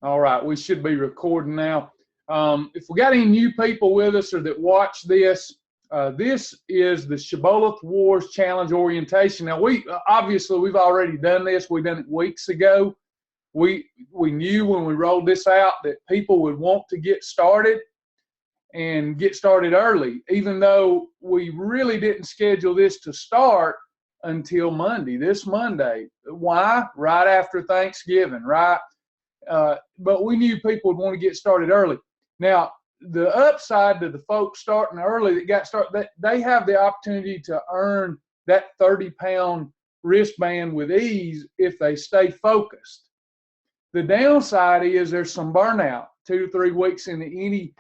All right, we should be recording now. If we got any new people with us or that watch this, this is the Shibboleth Wars Challenge Orientation. Now, obviously we've already done this. We done it weeks ago. We knew when we rolled this out that people would want to get started and get started early, even though we really didn't schedule this to start until Monday, this Monday. Why? Right after Thanksgiving, right? But we knew people would want to get started early. Now, the upside to the folks starting early that got started, they have the opportunity to earn that 30-pound wristband with ease if they stay focused. The downside is there's some burnout 2 to 3 weeks into any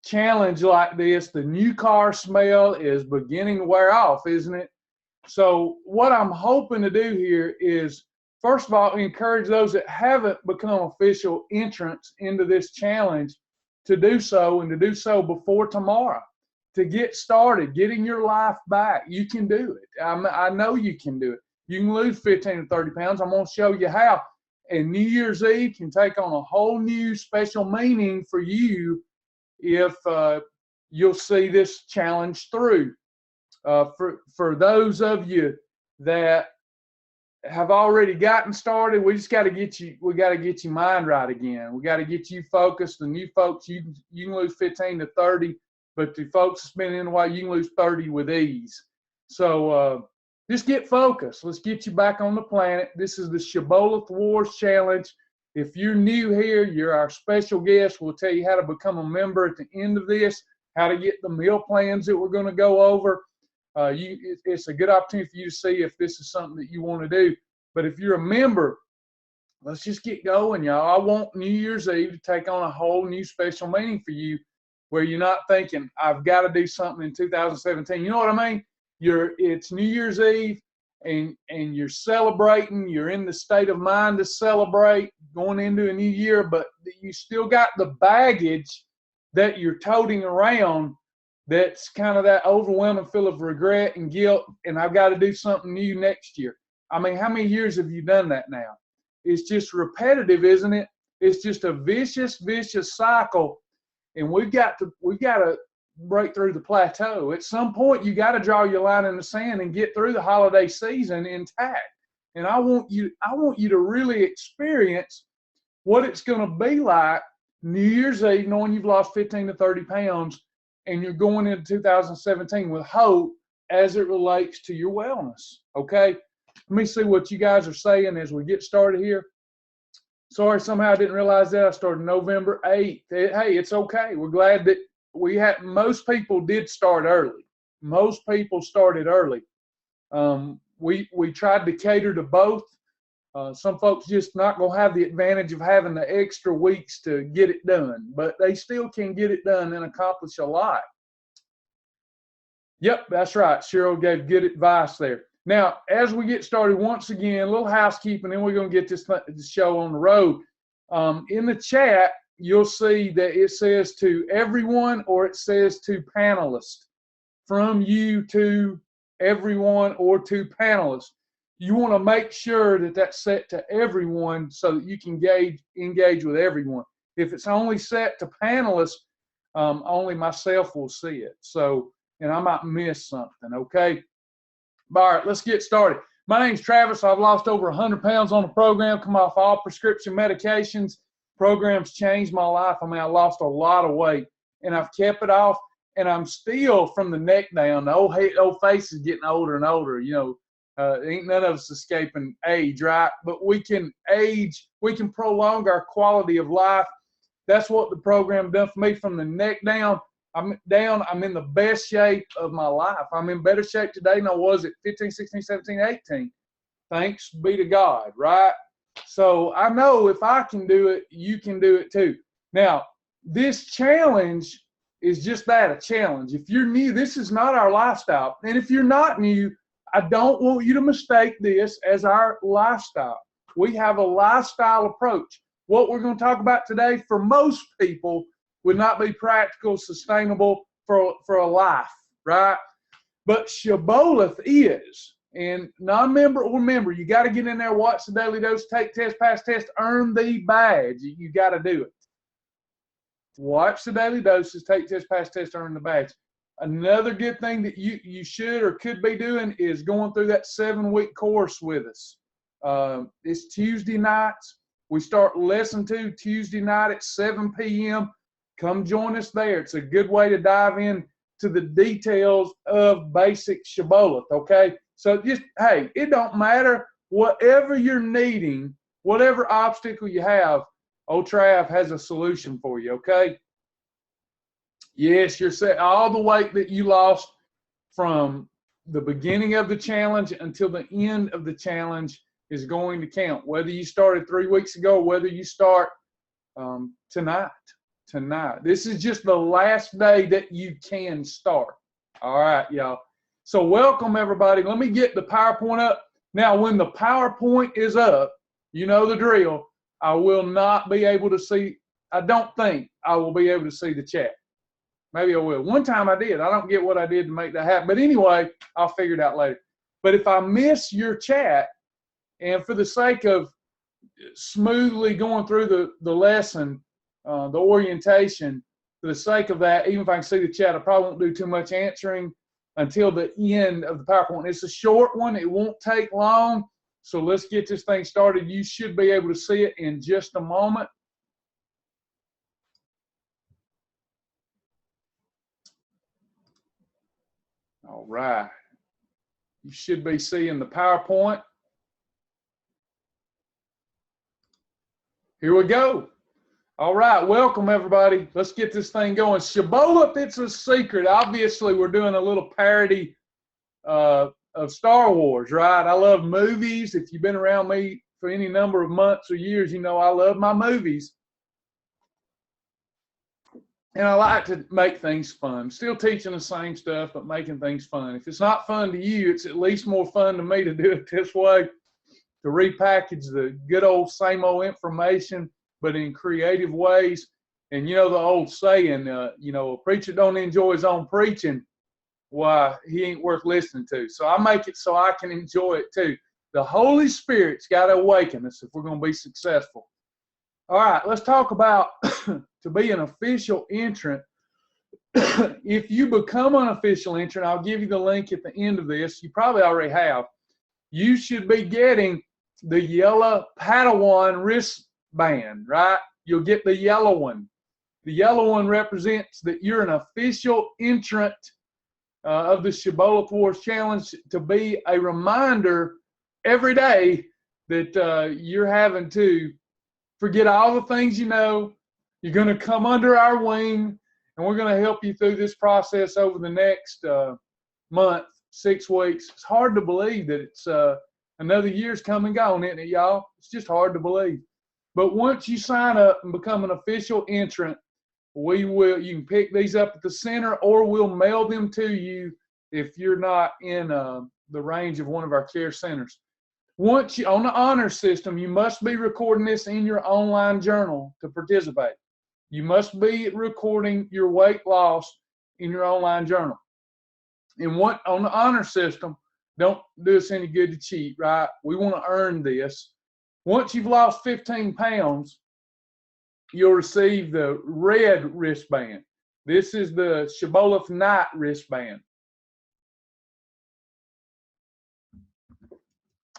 challenge like this. The new car smell is beginning to wear off, isn't it? So what I'm hoping to do here is, first of all, encourage those that haven't become official entrants into this challenge to do so, and to do so before tomorrow, to get started, getting your life back. You can do it. I know you can do it. You can lose 15 to 30 pounds. I'm going to show you how. And New Year's Eve can take on a whole new special meaning for you if you'll see this challenge through. For those of you that have already gotten started, we just got to get you. We got to get your mind right again. We got to get you focused. The new folks, you can lose 15 to 30, but the folks that's been in a while, you can lose 30 with ease. So just get focused. Let's get you back on the planet. This is the Shibboleth Wars Challenge. If you're new here, you're our special guest. We'll tell you how to become a member at the end of this, how to get the meal plans that we're going to go over. It's a good opportunity for you to see if this is something that you want to do. But if you're a member, let's just get going, y'all. I want New Year's Eve to take on a whole new special meaning for you, where you're not thinking, I've got to do something in 2017. You know what I mean? It's New Year's Eve, and you're celebrating. You're in the state of mind to celebrate going into a new year, but you still got the baggage that you're toting around. That's kind of that overwhelming feel of regret and guilt, and I've got to do something new next year. I mean, how many years have you done that now? It's just repetitive, isn't it? It's just a vicious cycle, and we've got to break through the plateau. At some point, you got to draw your line in the sand and get through the holiday season intact. And I want you to really experience what it's going to be like New Year's Eve, knowing you've lost 15 to 30 pounds. And you're going into 2017 with hope as it relates to your wellness, okay? Let me see what you guys are saying as we get started here. Sorry, somehow I didn't realize that. I started November 8th. Hey, it's okay. We're glad that most people did start early. Most people started early. We tried to cater to both. Some folks just not going to have the advantage of having the extra weeks to get it done, but they still can get it done and accomplish a lot. Yep, that's right. Cheryl gave good advice there. Now, as we get started, once again, a little housekeeping, then we're going to get this show on the road. In the chat, you'll see that it says to everyone, or it says to panelists. From you to everyone or to panelists. You want to make sure that that's set to everyone so that you can engage with everyone. If it's only set to panelists, only myself will see it. So, and I might miss something, okay? All right, let's get started. My name's Travis. I've lost over 100 pounds on the program, come off all prescription medications. Program's changed my life. I mean, I lost a lot of weight, and I've kept it off, and I'm still, from the neck down, the old face is getting older and older, you know. Ain't none of us escaping age, right? But we can age, we can prolong our quality of life. That's what the program done for me. From the neck down, I'm in the best shape of my life. I'm in better shape today than I was at 15, 16, 17, 18. Thanks be to God, right? So I know if I can do it, you can do it too. Now, this challenge is just that, a challenge. If you're new, this is not our lifestyle. And if you're not new, I don't want you to mistake this as our lifestyle. We have a lifestyle approach. What we're going to talk about today, for most people, would not be practical, sustainable for a life, right? But Shibboleth is. And non-member or member, you got to get in there, watch the daily dose, take test, pass test, earn the badge. You got to do it. Watch the daily doses, take test, pass test, earn the badge. Another good thing that you should or could be doing is going through that 7-week course with us. It's Tuesday nights. We start lesson 2 Tuesday night at 7 p.m. Come join us there. It's a good way to dive in to the details of basic Shibboleth, okay? So just, hey, it don't matter. Whatever you're needing, whatever obstacle you have, Old Trav has a solution for you, okay? Yes, you're set. All the weight that you lost from the beginning of the challenge until the end of the challenge is going to count. Whether you started 3 weeks ago or whether you start tonight. This is just the last day that you can start. All right, y'all. So welcome, everybody. Let me get the PowerPoint up. Now, when the PowerPoint is up, you know the drill. I will not be able to see, I don't think I will be able to see the chat. Maybe I will. One time I did. I don't get what I did to make that happen. But anyway, I'll figure it out later. But if I miss your chat, and for the sake of smoothly going through the lesson, the orientation, for the sake of that, even if I can see the chat, I probably won't do too much answering until the end of the PowerPoint. It's a short one. It won't take long. So let's get this thing started. You should be able to see it in just a moment. All right. You should be seeing the PowerPoint. Here we go. All right, welcome everybody. Let's get this thing going. Shibboleth, it's a secret. Obviously, we're doing a little parody of Star Wars, right? I love movies. If you've been around me for any number of months or years, you know I love my movies. And I like to make things fun. Still teaching the same stuff, but making things fun. If it's not fun to you, it's at least more fun to me to do it this way, to repackage the good old same old information, but in creative ways. And you know the old saying, you know, a preacher don't enjoy his own preaching, why, he ain't worth listening to. So I make it so I can enjoy it too. The Holy Spirit's got to awaken us if we're going to be successful. All right, let's talk about to be an official entrant. If you become an official entrant, I'll give you the link at the end of this. You probably already have. You should be getting the yellow Padawan wristband, right? You'll get the yellow one. The yellow one represents that you're an official entrant of the Shibboleth Wars Challenge, to be a reminder every day that you're having to forget all the things you know. You're going to come under our wing, and we're going to help you through this process over the next month, 6 weeks. It's hard to believe that it's another year's come and gone, isn't it, y'all? It's just hard to believe. But once you sign up and become an official entrant, you can pick these up at the center, or we'll mail them to you if you're not in the range of one of our care centers. Once you on the honor system, you must be recording this in your online journal to participate. You must be recording your weight loss in your online journal. And what on the honor system, don't do us any good to cheat, right? We want to earn this. Once you've lost 15 pounds, you'll receive the red wristband. This is the Shibboleth night wristband.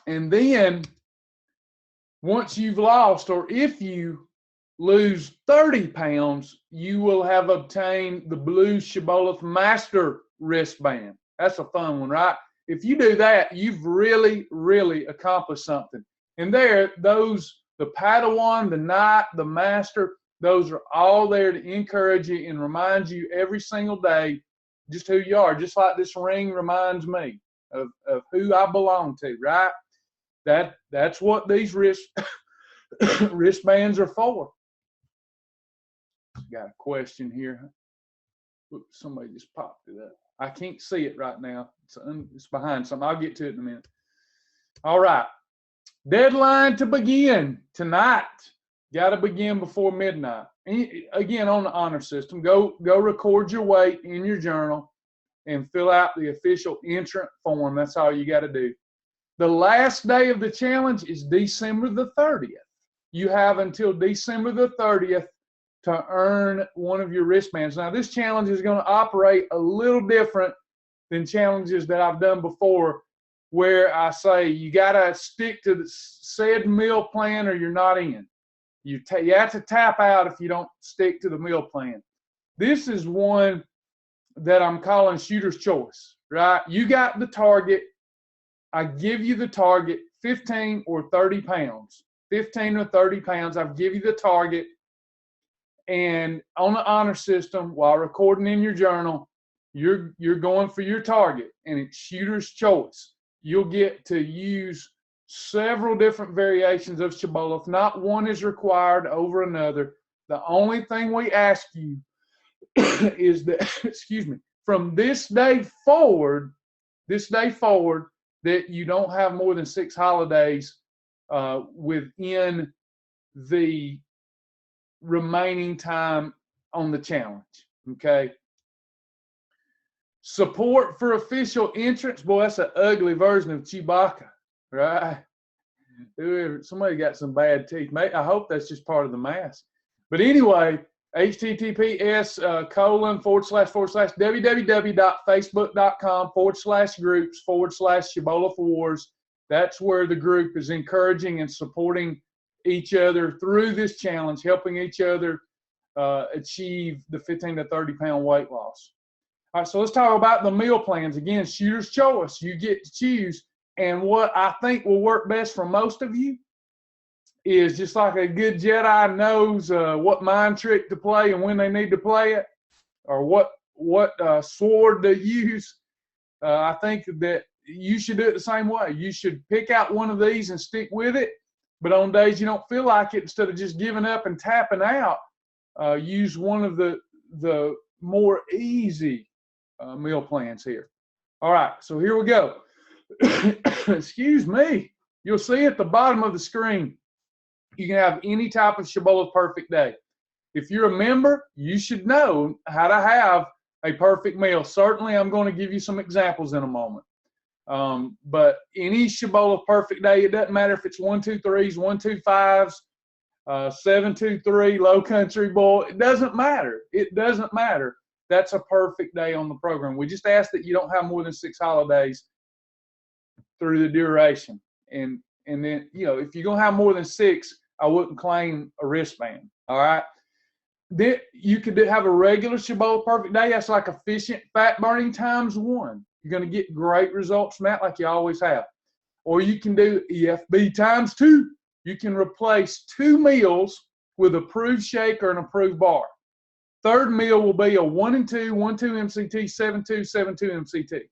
And then once you've lost, or if you lose 30 pounds, you will have obtained the blue Shibboleth master wristband. That's a fun one, right? If you do that, you've really, really accomplished something. And there, those, the Padawan, the knight, the master, those are all there to encourage you and remind you every single day just who you are. Just like this ring reminds me of who I belong to, right? That's what these wristbands are for. Got a question here. Oops, somebody just popped it up. I can't see it right now. It's behind something. I'll get to it in a minute. All right. Deadline to begin tonight. Got to begin before midnight. Again, on the honor system, go record your weight in your journal and fill out the official entrant form. That's all you got to do. The last day of the challenge is December the 30th. You have until December the 30th to earn one of your wristbands. Now, this challenge is going to operate a little different than challenges that I've done before, where I say you got to stick to the said meal plan or you're not in. You have to tap out if you don't stick to the meal plan. This is one that I'm calling shooter's choice, right? You got the target. I give you the target, 15 or 30 pounds. 15 or 30 pounds, I'll give you the target. And on the honor system, while recording in your journal, you're going for your target, and it's shooter's choice. You'll get to use several different variations of Shibboleth. Not one is required over another. The only thing we ask you is that, excuse me, from this day forward, that you don't have more than 6 holidays within the remaining time on the challenge. Okay. Support for official entrance. Boy, that's an ugly version of Chewbacca, right? Somebody got some bad teeth. I hope that's just part of the mask. But anyway, https://www.facebook.com/groups/Shibboleth Wars. That's where the group is encouraging and supporting each other through this challenge, helping each other achieve the 15 to 30 pound weight loss. All right, so let's talk about the meal plans. Again, shooter's choice. You get to choose. And what I think will work best for most of you is, just like a good Jedi knows what mind trick to play and when they need to play it, or what sword to use. I think that you should do it the same way. You should pick out one of these and stick with it. But on days you don't feel like it, instead of just giving up and tapping out, use one of the more easy meal plans here. All right, so here we go. Excuse me. You'll see at the bottom of the screen, you can have any type of Shibboleth perfect day. If you're a member, you should know how to have a perfect meal. Certainly, I'm going to give you some examples in a moment. But any Shibboleth perfect day, it doesn't matter if it's 1, 2, 3s, 1, 2, 5s, 7, 2, 3, low country boy. It doesn't matter. It doesn't matter. That's a perfect day on the program. We just ask that you don't have more than 6 holidays through the duration. And then, if you're going to have more than 6, I wouldn't claim a wristband. All right. Then you could have a regular Shibboleth perfect day. That's like efficient fat burning times 1. You're going to get great results from that, like you always have. Or you can do EFB times 2. You can replace 2 meals with approved shake or an approved bar. Third meal will be a 1 and 2, 1, 2 MCT, 7, 2, 7, 2 MCT.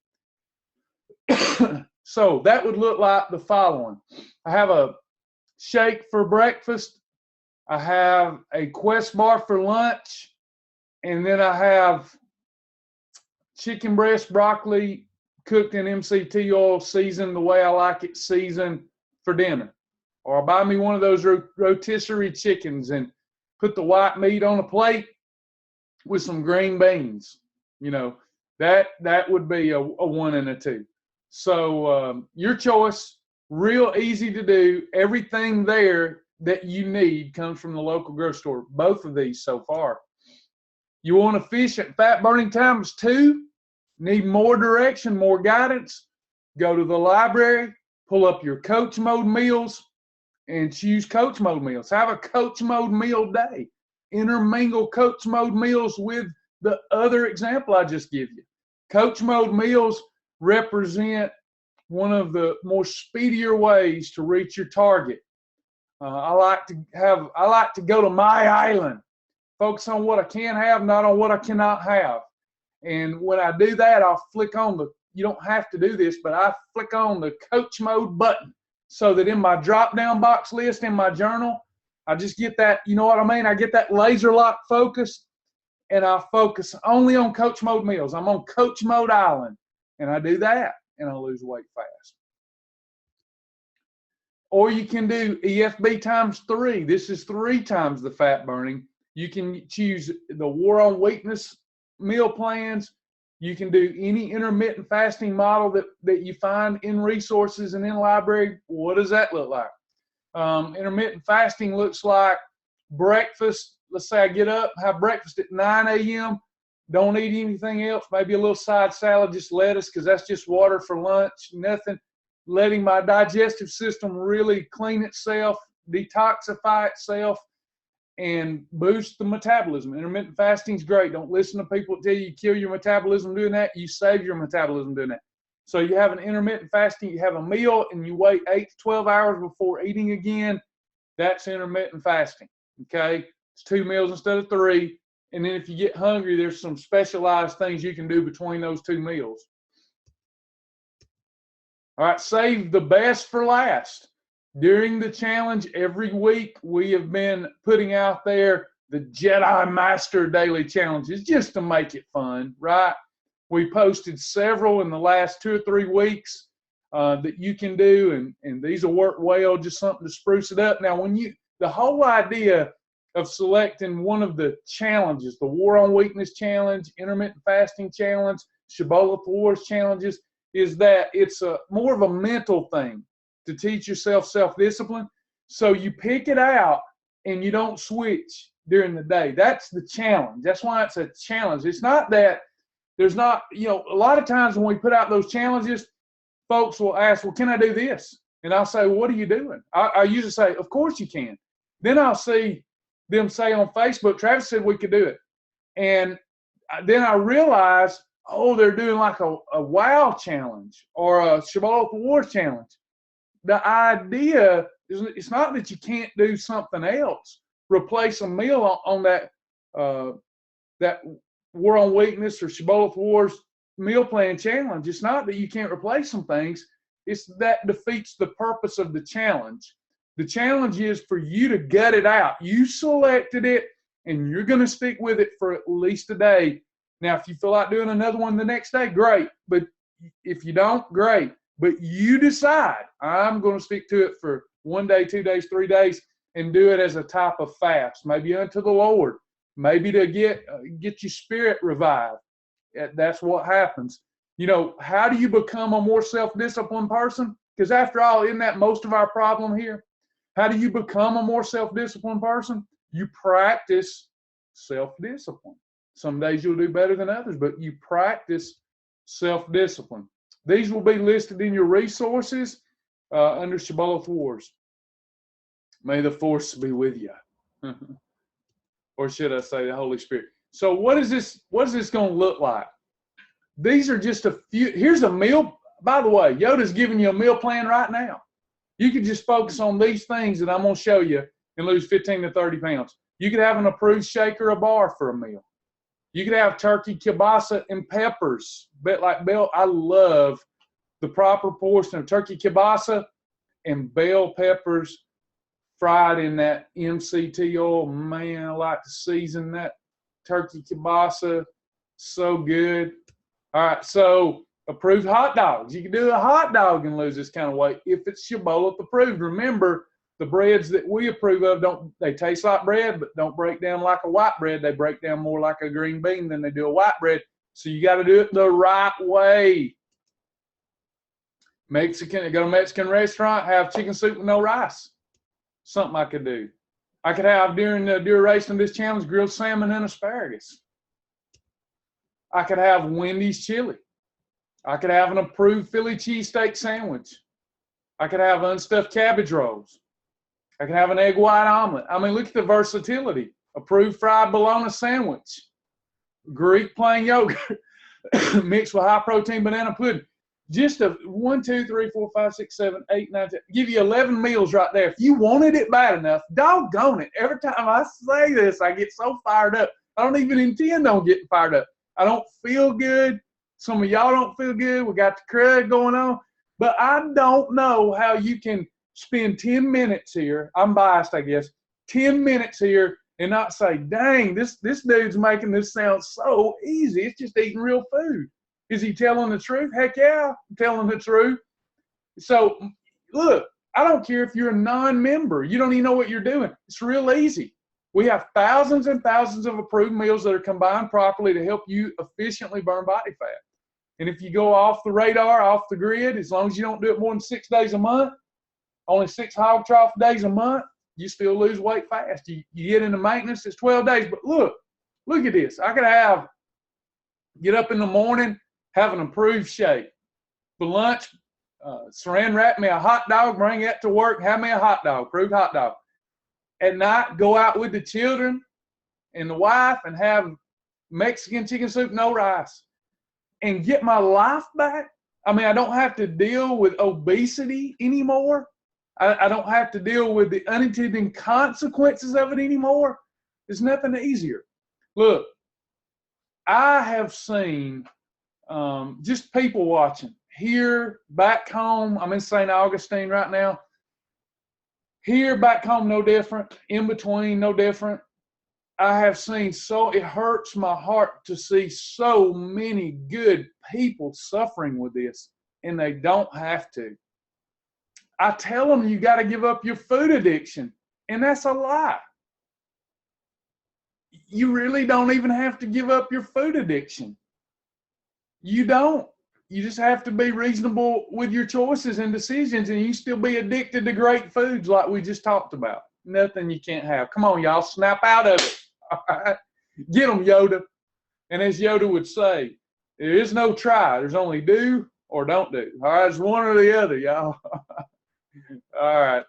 So that would look like the following. I have a shake for breakfast. I have a Quest bar for lunch. And then I have chicken breast, broccoli, cooked in MCT oil, seasoned the way I like it, seasoned for dinner. Or I'll buy me one of those rotisserie chickens and put the white meat on a plate with some green beans. That would be a 1 and a 2. So your choice, real easy to do. Everything there that you need comes from the local grocery store. Both of these so far. You want efficient fat burning times 2? Need more direction, more guidance? Go to the library, pull up your coach mode meals, and choose coach mode meals. Have a coach mode meal day. Intermingle coach mode meals with the other example I just give you. Coach mode meals represent one of the more speedier ways to reach your target. I like to go to my island, focus on what I can have, not on what I cannot have. And when I do that, I'll flick on you don't have to do this, but I flick on the coach mode button so that in my drop down box list in my journal, I just get that, you know what I mean? I get that laser lock focus, and I focus only on coach mode meals. I'm on coach mode island, and I do that, and I lose weight fast. Or you can do EFB times 3. This is 3 times the fat burning. You can choose the War on Weakness meal plans. You can do any intermittent fasting model that you find in resources and in library. What does that look like? Intermittent fasting looks like breakfast. Let's say I get up, have breakfast at 9 a.m., don't eat anything else, maybe a little side salad, just lettuce, because that's just water for lunch, nothing. Letting my digestive system really clean itself, detoxify itself, and boost the metabolism. Intermittent fasting is great. Don't listen to people that tell you kill your metabolism doing that. You save your metabolism doing that. So you have an intermittent fasting, you have a meal, and you wait 8 to 12 hours before eating again. That's intermittent fasting, okay? It's 2 meals instead of 3. And then if you get hungry, there's some specialized things you can do between those 2 meals. All right, save the best for last. During the challenge, every week, we have been putting out there the Jedi Master Daily Challenges just to make it fun, right? We posted several in the last 2 or 3 weeks that you can do, and these will work well, just something to spruce it up. Now, the whole idea of selecting one of the challenges, the War on Weakness Challenge, Intermittent Fasting Challenge, Shibboleth Wars Challenges, is that it's more of a mental thing to teach yourself self-discipline. So you pick it out and you don't switch during the day. That's the challenge. That's why it's a challenge. It's not that there's not, a lot of times when we put out those challenges, folks will ask, well, can I do this? And I'll say, well, what are you doing? I usually say, of course you can. Then I'll see them say on Facebook, Travis said we could do it. And then I realize, oh, they're doing like a WOW challenge or a Shibboleth Wars challenge. The idea is it's not that you can't do something else. Replace a meal on that War on Weakness or Shibboleth Wars meal plan challenge. It's not that you can't replace some things. It's that defeats the purpose of the challenge. The challenge is for you to gut it out. You selected it, and you're going to stick with it for at least a day. Now, if you feel like doing another one the next day, great. But if you don't, great. But you decide, I'm going to stick to it for 1 day, 2 days, 3 days, and do it as a type of fast, maybe unto the Lord, maybe to get your spirit revived. That's what happens. How do you become a more self-disciplined person? Because after all, isn't that most of our problem here? How do you become a more self-disciplined person? You practice self-discipline. Some days you'll do better than others, but you practice self-discipline. These will be listed in your resources under Shibboleth Wars. May the force be with you. Or should I say the Holy Spirit. So what is this going to look like? These are just a few. Here's a meal. By the way, Yoda's giving you a meal plan right now. You could just focus on these things that I'm going to show you and lose 15 to 30 pounds. You could have an approved shake or a bar for a meal. You could have turkey, kielbasa, and peppers. I love the proper portion of turkey kielbasa and bell peppers fried in that MCT oil. Man, I like to season that turkey kielbasa. So good. All right, so approved hot dogs. You can do a hot dog and lose this kind of weight if it's Shibboleth approved. Remember, the breads that we approve of, they taste like bread, but don't break down like a white bread. They break down more like a green bean than they do a white bread. So you got to do it the right way. Go to a Mexican restaurant, have chicken soup with no rice. Something I could do. I could have during the duration of this challenge grilled salmon and asparagus. I could have Wendy's chili. I could have an approved Philly cheesesteak sandwich. I could have unstuffed cabbage rolls. I can have an egg white omelet. I mean, look at the versatility. Approved fried bologna sandwich. Greek plain yogurt mixed with high protein banana pudding. Just 1, 2, 3, 4, 5, 6, 7, 8, 9, 10. Give you 11 meals right there. If you wanted it bad enough, doggone it. Every time I say this, I get so fired up. I don't even intend on getting fired up. I don't feel good. Some of y'all don't feel good. We got the crud going on. But I don't know how you can spend 10 minutes here. I'm biased, I guess. 10 minutes here and not say, dang, this dude's making this sound so easy. It's just eating real food. Is he telling the truth? Heck yeah, I'm telling the truth. So, look, I don't care if you're a non-member. You don't even know what you're doing. It's real easy. We have thousands and thousands of approved meals that are combined properly to help you efficiently burn body fat. And if you go off the radar, off the grid, as long as you don't do it more than 6 days a month, only 6 hog trough days a month, you still lose weight fast. You get into maintenance, it's 12 days. But look at this. I could get up in the morning, have an approved shake. For lunch, Saran wrap me a hot dog, bring that to work, have me a hot dog, approved hot dog. At night, go out with the children and the wife and have Mexican chicken soup, no rice, and get my life back. I mean, I don't have to deal with obesity anymore. I don't have to deal with the unintended consequences of it anymore. There's nothing easier. Look, I have seen just people watching here, back home. I'm in St. Augustine right now. Here, back home, no different. In between, no different. I have seen it hurts my heart to see so many good people suffering with this, and they don't have to. I tell them you got to give up your food addiction, and that's a lie. You really don't even have to give up your food addiction. You don't. You just have to be reasonable with your choices and decisions, and you still be addicted to great foods like we just talked about. Nothing you can't have. Come on, y'all, snap out of it. All right? Get them, Yoda. And as Yoda would say, there is no try. There's only do or don't do. All right, it's one or the other, y'all. All right.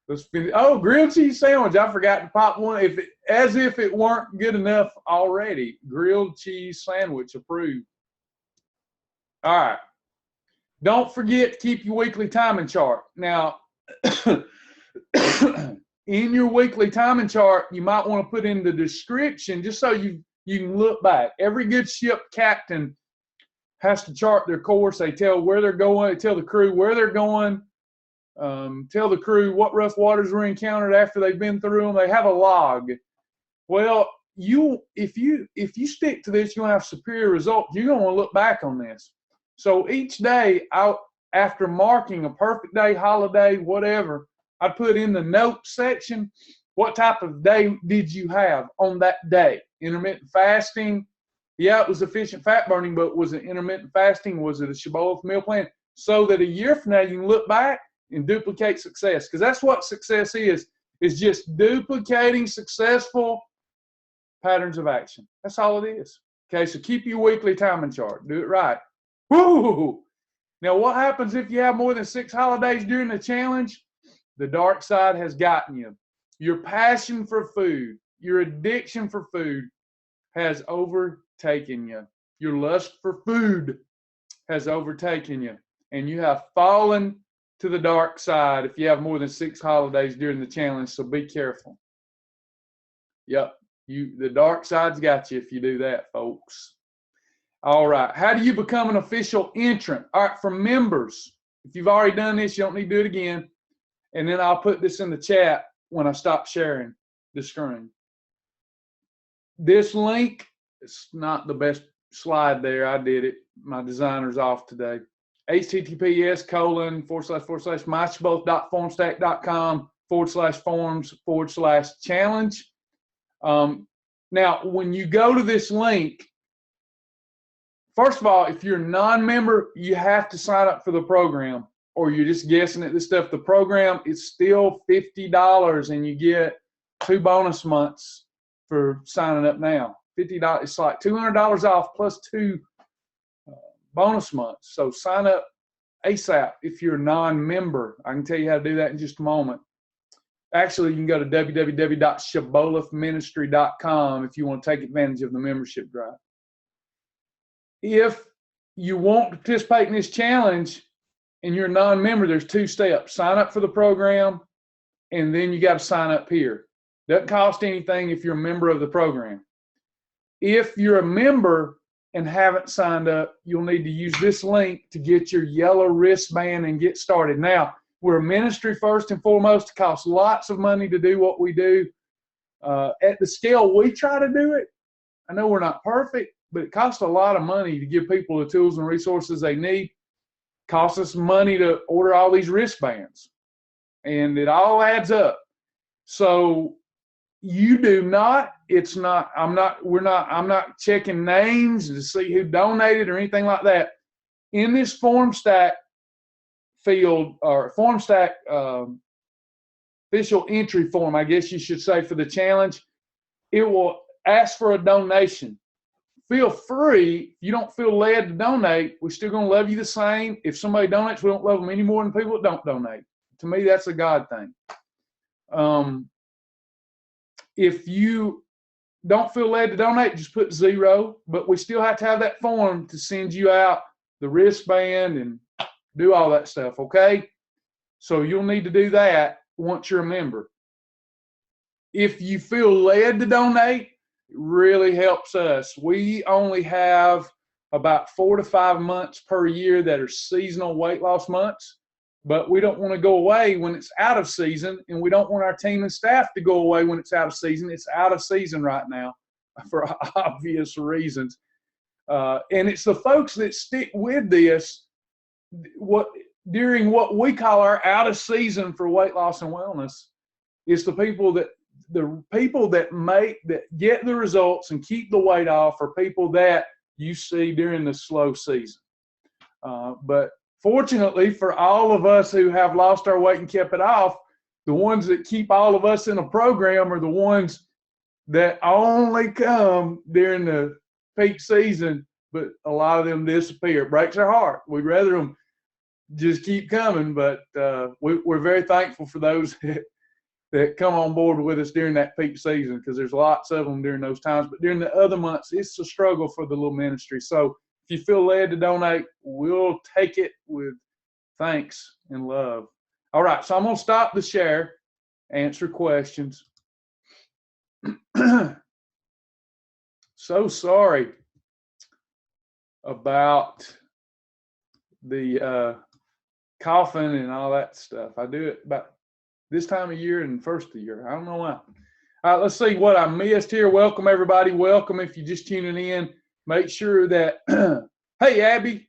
Let's finish. Oh, grilled cheese sandwich. I forgot to pop one. As if it weren't good enough already. Grilled cheese sandwich approved. All right. Don't forget to keep your weekly timing chart. Now, in your weekly timing chart, you might want to put in the description just so you can look back. Every good ship captain has to chart their course. They tell where they're going. They tell the crew where they're going. Tell the crew what rough waters were encountered after they've been through them. They have a log. Well, if you stick to this, you're going to have superior results. You're going to want to look back on this. So each day, after marking a perfect day, holiday, whatever, I put in the notes section, what type of day did you have on that day? Intermittent fasting. Yeah, it was efficient fat burning, but was it intermittent fasting? Was it a Shibboleth meal plan? So that a year from now, you can look back and duplicate success. Because that's what success is just duplicating successful patterns of action. That's all it is. Okay, so keep your weekly timing chart. Do it right. Woo! Now, what happens if you have more than 6 holidays during the challenge? The dark side has gotten you. Your passion for food, your addiction for food has overtaken you. Your lust for food has overtaken you. And you have fallen to the dark side if you have more than 6 holidays during the challenge, so be careful. Yep, the dark side's got you if you do that, folks. All right, how do you become an official entrant? All right, for members, if you've already done this, you don't need to do it again. And then I'll put this in the chat when I stop sharing the screen. This link, it's not the best slide there. I did it. My designer's off today. https://myshibboleth.formstack.com/forms/challenge. Now, when you go to this link, first of all, if you're a non-member, you have to sign up for the program, or you're just guessing at this stuff. The program is still $50, and you get 2 bonus months for signing up now. $50, it's like $200 off plus 2 bonus months. So sign up ASAP if you're a non-member. I can tell you how to do that in just a moment. Actually, you can go to www.shibbolethministry.com if you want to take advantage of the membership drive. If you want to participate in this challenge and you're a non-member, there's 2 steps. Sign up for the program, and then you got to sign up here. Doesn't cost anything if you're a member of the program. If you're a member and haven't signed up, you'll need to use this link to get your yellow wristband and get started. Now, we're a ministry first and foremost. It costs lots of money to do what we do. At the scale we try to do it, I know we're not perfect, but it costs a lot of money to give people the tools and resources they need. It costs us money to order all these wristbands, and it all adds up. So You do not. It's not. I'm not checking names to see who donated or anything like that. In this form stack field or form stack official entry form, I guess you should say, for the challenge, it will ask for a donation. Feel free. If you don't feel led to donate, we're still going to love you the same. If somebody donates, we don't love them any more than people that don't donate. To me, that's a God thing. If you don't feel led to donate, just put 0. But we still have to have that form to send you out the wristband and do all that stuff, okay? So you'll need to do that once you're a member. If you feel led to donate, it really helps us. We only have about 4 to 5 months per year that are seasonal weight loss months, but we don't want to go away when it's out of season, and we don't want our team and staff to go away when it's out of season. It's out of season right now for obvious reasons. And it's the folks that stick with this during what we call our out of season for weight loss and wellness. It's the people that get the results and keep the weight off are people that you see during the slow season. But fortunately for all of us who have lost our weight and kept it off, the ones that keep all of us in a program are the ones that only come during the peak season, but a lot of them disappear. It breaks our heart. We'd rather them just keep coming, but we're very thankful for those that come on board with us during that peak season, because there's lots of them during those times. But during the other months, it's a struggle for the little ministry. So if you feel led to donate, we'll take it with thanks and love. All right, so I'm going to stop the share, answer questions. So sorry about the coughing and all that stuff. I do it about this time of year and first of the year. I don't know why. All right, let's see what I missed here. Welcome, everybody. Welcome if you're just tuning in. Make sure that, hey, Abby,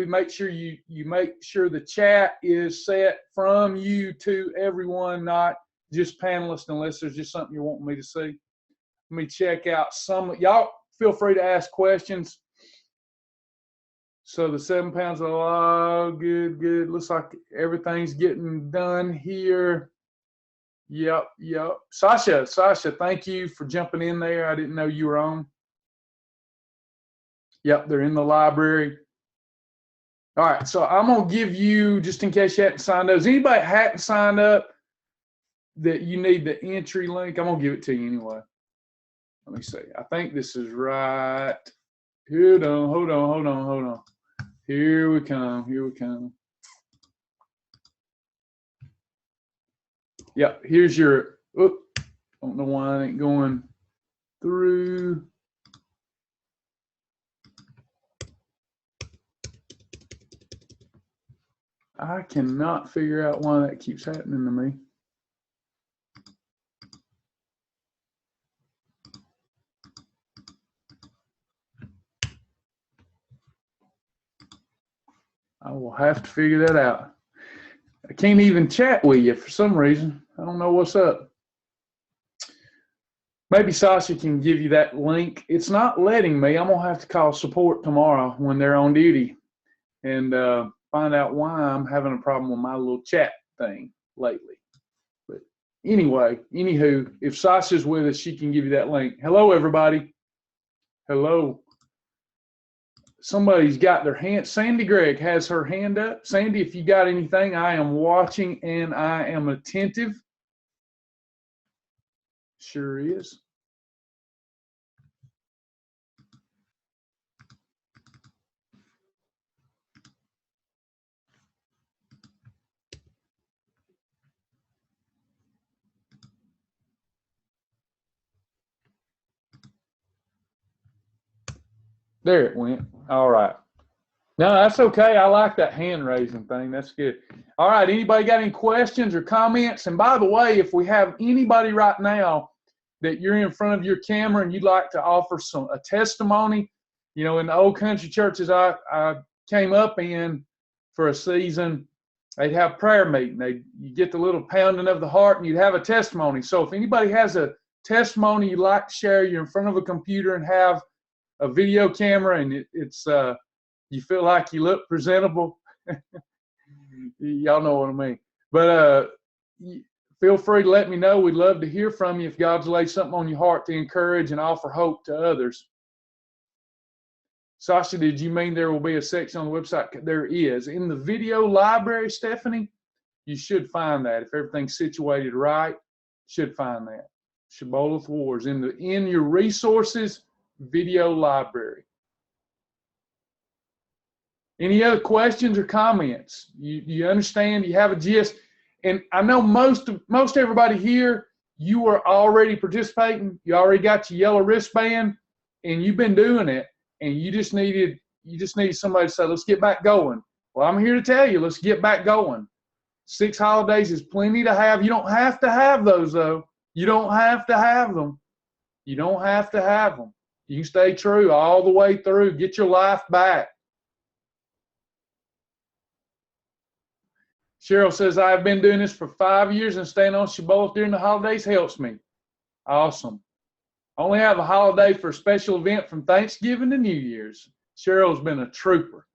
make sure you make sure the chat is set from you to everyone, not just panelists, unless there's just something you want me to see. Let me check out some. Y'all feel free to ask questions. So the 7 pounds of log, good. Looks like everything's getting done here. Yep. Sasha, thank you for jumping in there. I didn't know you were on. Yep, they're in the library. All right, so I'm going to give you, just in case you hadn't signed up, is anybody that hadn't signed up that you need the entry link? I'm going to give it to you anyway. Let me see. I think this is right. Hold on. Here we come. Yep, here's your, I don't know why it ain't going through. I cannot figure out why that keeps happening to me. I will have to figure that out. I can't even chat with you for some reason. I don't know what's up. Maybe Sasha can give you that link. It's not letting me. I'm going to have to call support tomorrow when they're on duty and find out why I'm having a problem with my little chat thing lately. But anyway, anywho, if Sasha's with us, she can give you that link. Hello, everybody. Hello. Somebody's got their hand. Sandy Gregg has her hand up. Sandy, if you got anything, I am watching and I am attentive. Sure is. There it went. All right. No, that's okay. I like that hand raising thing. That's good. All right. Anybody got any questions or comments? And by the way, if we have anybody right now that you're in front of your camera and you'd like to offer a testimony, you know, in the old country churches I came up in for a season, they'd have prayer meeting. You get the little pounding of the heart and you'd have a testimony. So if anybody has a testimony you like to share, you're in front of a computer and have a video camera, and you feel like you look presentable. Y'all know what I mean. But feel free to let me know. We'd love to hear from you if God's laid something on your heart to encourage and offer hope to others. Sasha, did you mean there will be a section on the website? There is. In the video library, Stephanie, you should find that. If everything's situated right, you should find that. Shibboleth Wars. In your resources, video library. Any other questions or comments? You understand? You have a gist? And I know most everybody here, you are already participating. You already got your yellow wristband, and you've been doing it. And you just needed somebody to say, let's get back going. Well, I'm here to tell you, let's get back going. 6 holidays is plenty to have. You don't have to have those, though. You don't have to have them. You don't have to have them. You can stay true all the way through. Get your life back. Cheryl says, I've been doing this for 5 years, and staying on Shibboleth during the holidays helps me. Awesome. I only have a holiday for a special event from Thanksgiving to New Year's. Cheryl's been a trooper.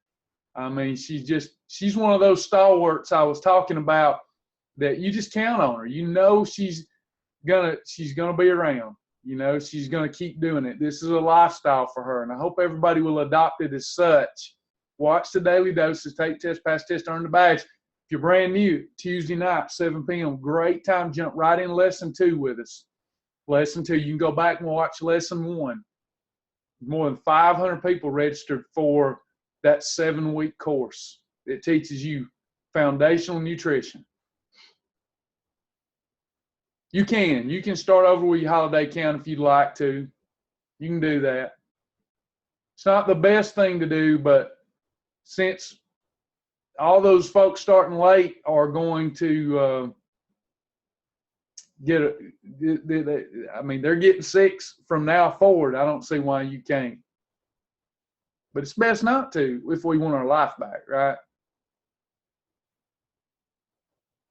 I mean, she's one of those stalwarts I was talking about that you just count on her. You know she's gonna be around. You know, she's gonna keep doing it. This is a lifestyle for her, and I hope everybody will adopt it as such. Watch the daily doses, take test, pass test, earn the badge. If you're brand new, Tuesday night, 7 p.m., great time, jump right in lesson 2 with us. Lesson 2, you can go back and watch lesson 1. More than 500 people registered for that 7-week course. It teaches you foundational nutrition. You can start over with your holiday count if you'd like to. You can do that. It's not the best thing to do, but since all those folks starting late are going to they're getting 6 from now forward. I don't see why you can't. But it's best not to if we want our life back, right?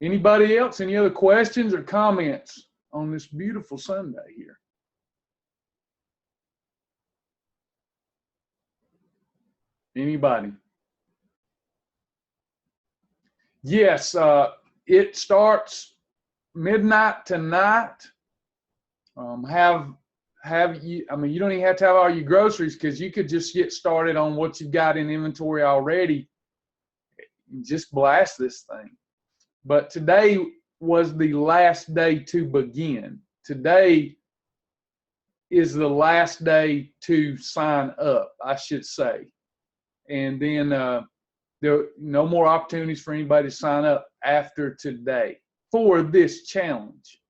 Anybody else? Any other questions or comments on this beautiful Sunday here? Anybody? Yes, it starts midnight tonight. You don't even have to have all your groceries, because you could just get started on what you've got in inventory already. Just blast this thing. But today was the last day to begin. Today is the last day to sign up, I should say. And then there are no more opportunities for anybody to sign up after today for this challenge.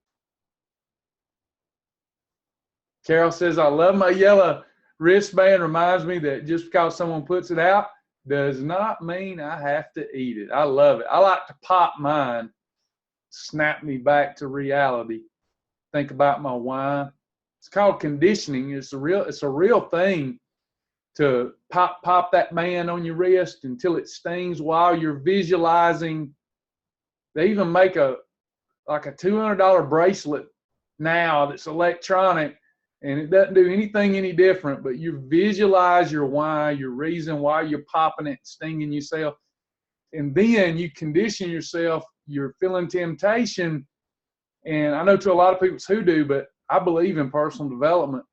Carol says, I love my yellow wristband. Reminds me that just because someone puts it out does not mean I have to eat it. I love it. I like to pop mine, snap me back to reality. Think about my wine. It's called conditioning. It's a real thing to pop that band on your wrist until it stings while you're visualizing. They even make a $200 bracelet now that's electronic, and it doesn't do anything any different, but you visualize your why, your reason why you're popping it, stinging yourself. And then you condition yourself. You're feeling temptation. And I know to a lot of people it's hoodoo, but I believe in personal development.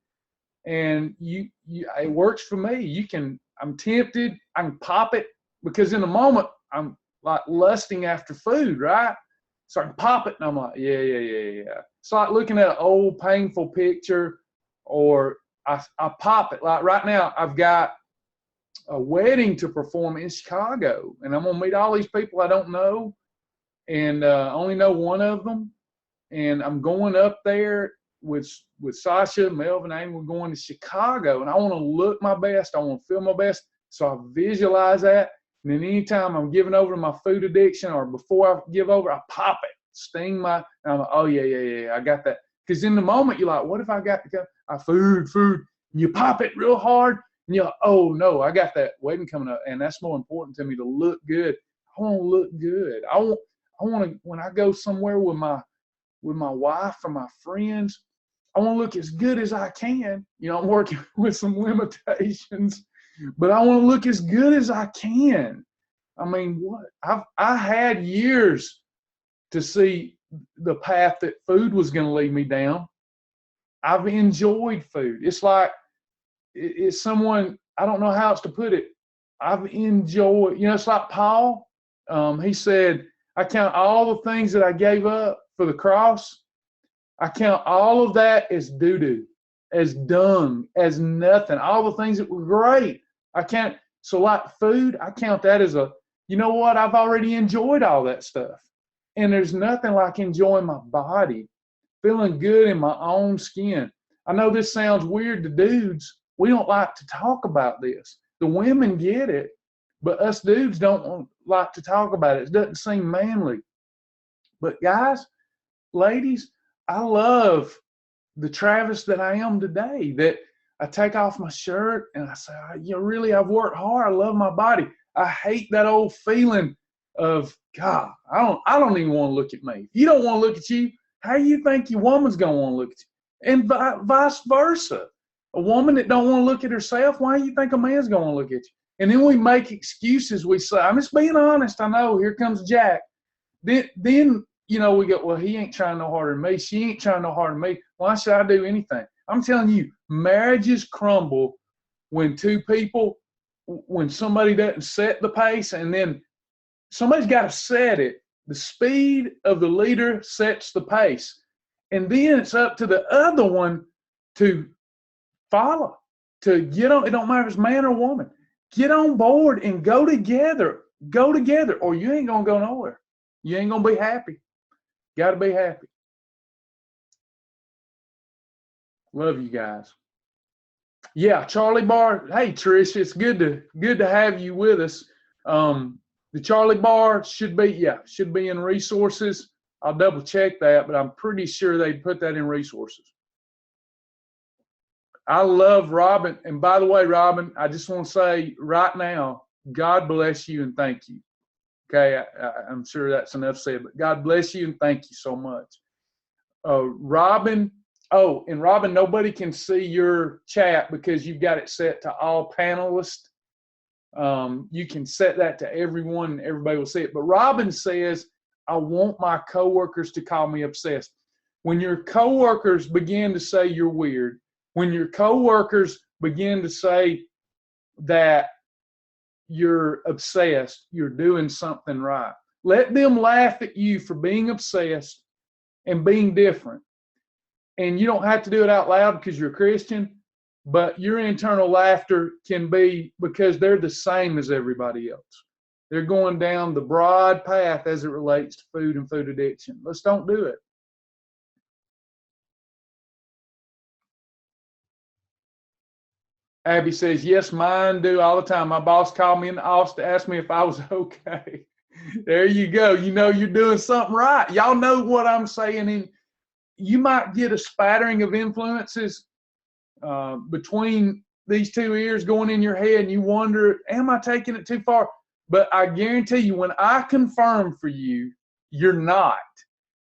And it works for me. I'm tempted, I can pop it, because in the moment I'm like lusting after food, right? So I can pop it and I'm like, yeah. It's like looking at an old painful picture, or I pop it. Like right now, I've got a wedding to perform in Chicago, and I'm gonna meet all these people I don't know, and only know one of them. And I'm going up there with Sasha, Melvin, Amy. We're going to Chicago, and I want to look my best. I want to feel my best. So I visualize that. And then anytime I'm giving over to my food addiction, or before I give over, I pop it, sting my, and I'm like, oh yeah, I got that. Because in the moment you're like, what if I got to go? Food. And you pop it real hard, and you're like, oh no, I got that wedding coming up, and that's more important to me, to look good. I want to look good. I want to, when I go somewhere with my wife or my friends, I want to look as good as I can. You know, I'm working with some limitations, but I want to look as good as I can. I mean, what I had years to see the path that food was going to lead me down. I've enjoyed food. It's like it's someone, I don't know how else to put it. I've enjoyed, it's like Paul. He said, I count all the things that I gave up for the cross. I count all of that as doo-doo, as dung, as nothing. All the things that were great. So like food, I count that as you know what? I've already enjoyed all that stuff. And there's nothing like enjoying my body, feeling good in my own skin. I know this sounds weird to dudes. We don't like to talk about this. The women get it, but us dudes don't like to talk about it. It doesn't seem manly. But guys, ladies, I love the Travis that I am today, that I take off my shirt and I say, really, I've worked hard. I love my body. I hate that old feeling of, God, I don't even want to look at me. If you don't want to look at you, how do you think your woman's going to want to look at you? And vice versa. A woman that don't want to look at herself, why do you think a man's going to look at you? And then we make excuses. We say, I'm just being honest. I know, here comes Jack. Then we go, well, he ain't trying no harder than me. She ain't trying no harder than me. Why should I do anything? I'm telling you, marriages crumble when when somebody doesn't set the pace, and then somebody's got to set it. The speed of the leader sets the pace. And then it's up to the other one to follow, to get on. It don't matter if it's man or woman. Get on board and go together. Go together, or you ain't going to go nowhere. You ain't going to be happy. Got to be happy. Love you guys. Yeah, Charlie Bar. Hey, Trish, it's good to have you with us. The Charlie Bar should be in resources. I'll double check that, but I'm pretty sure they put that in resources. I love Robin. And by the way, Robin, I just want to say right now, God bless you and thank you. Okay, I'm sure that's enough said, but God bless you and thank you so much. Robin, and Robin, nobody can see your chat because you've got it set to all panelists. You can set that to everyone and everybody will see it. But Robin says, I want my coworkers to call me obsessed. When your coworkers begin to say you're weird, when your coworkers begin to say that you're obsessed, you're doing something right. Let them laugh at you for being obsessed and being different. And you don't have to do it out loud because you're a Christian, but your internal laughter can be because they're the same as everybody else. They're going down the broad path as it relates to food and food addiction. Let's don't do it. Abby says, yes, mine do all the time. My boss called me in the office to ask me if I was okay. There you go. You know you're doing something right. Y'all know what I'm saying. And you might get a spattering of influences between these two ears going in your head, and you wonder, am I taking it too far? But I guarantee you, when I confirm for you, you're not.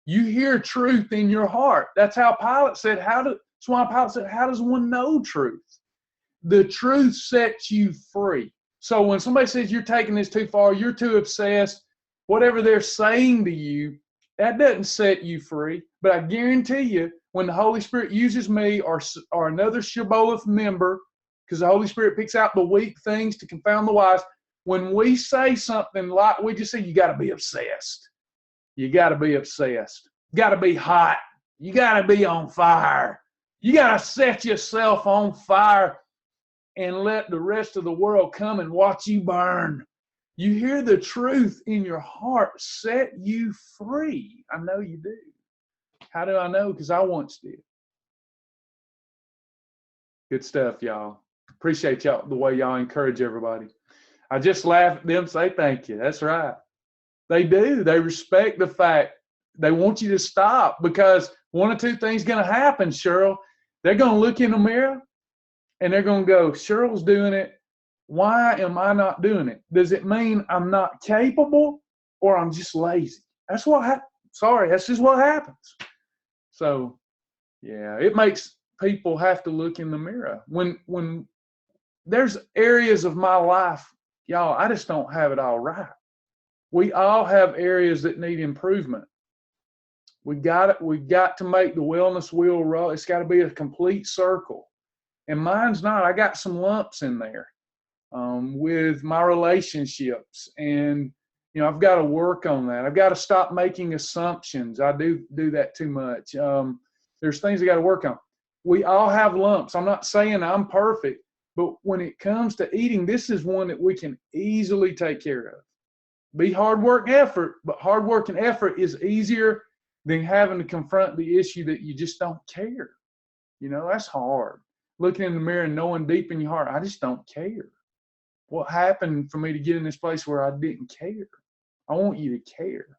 You hear truth in your heart. That's how Pilate said, that's why Pilate said, how does one know truth? The truth sets you free. So when somebody says you're taking this too far, you're too obsessed, whatever they're saying to you, that doesn't set you free. But I guarantee you, when the Holy Spirit uses me or another Shibboleth member, because the Holy Spirit picks out the weak things to confound the wise, when we say something like we just say, you got to be obsessed. You got to be obsessed. You got to be hot. You got to be on fire. You got to set yourself on fire and let the rest of the world come and watch you burn. You hear the truth in your heart set you free. I know you do. How do I know? Because I once did. Good stuff, y'all. Appreciate y'all, the way y'all encourage everybody. I just laugh at them, say thank you. That's right. They do. They respect the fact. They want you to stop, because one or two things going to happen, Cheryl. They're going to look in the mirror and they're going to go, Cheryl's doing it. Why am I not doing it? Does it mean I'm not capable, or I'm just lazy? That's what happens. Sorry, that's just what happens. So, Yeah, it makes people have to look in the mirror. When there's areas of my life, y'all, I just don't have it all right. We all have areas that need improvement. We got to make the wellness wheel roll. It's got to be a complete circle. And mine's not. I got some lumps in there with my relationships, and I've got to work on that. I've got to stop making assumptions. I do that too much. There's things I got to work on. We all have lumps. I'm not saying I'm perfect, but when it comes to eating, this is one that we can easily take care of. Be hard work and effort, but hard work and effort is easier than having to confront the issue that you just don't care. That's hard. Looking in the mirror and knowing deep in your heart, I just don't care. What happened for me to get in this place where I didn't care? I want you to care.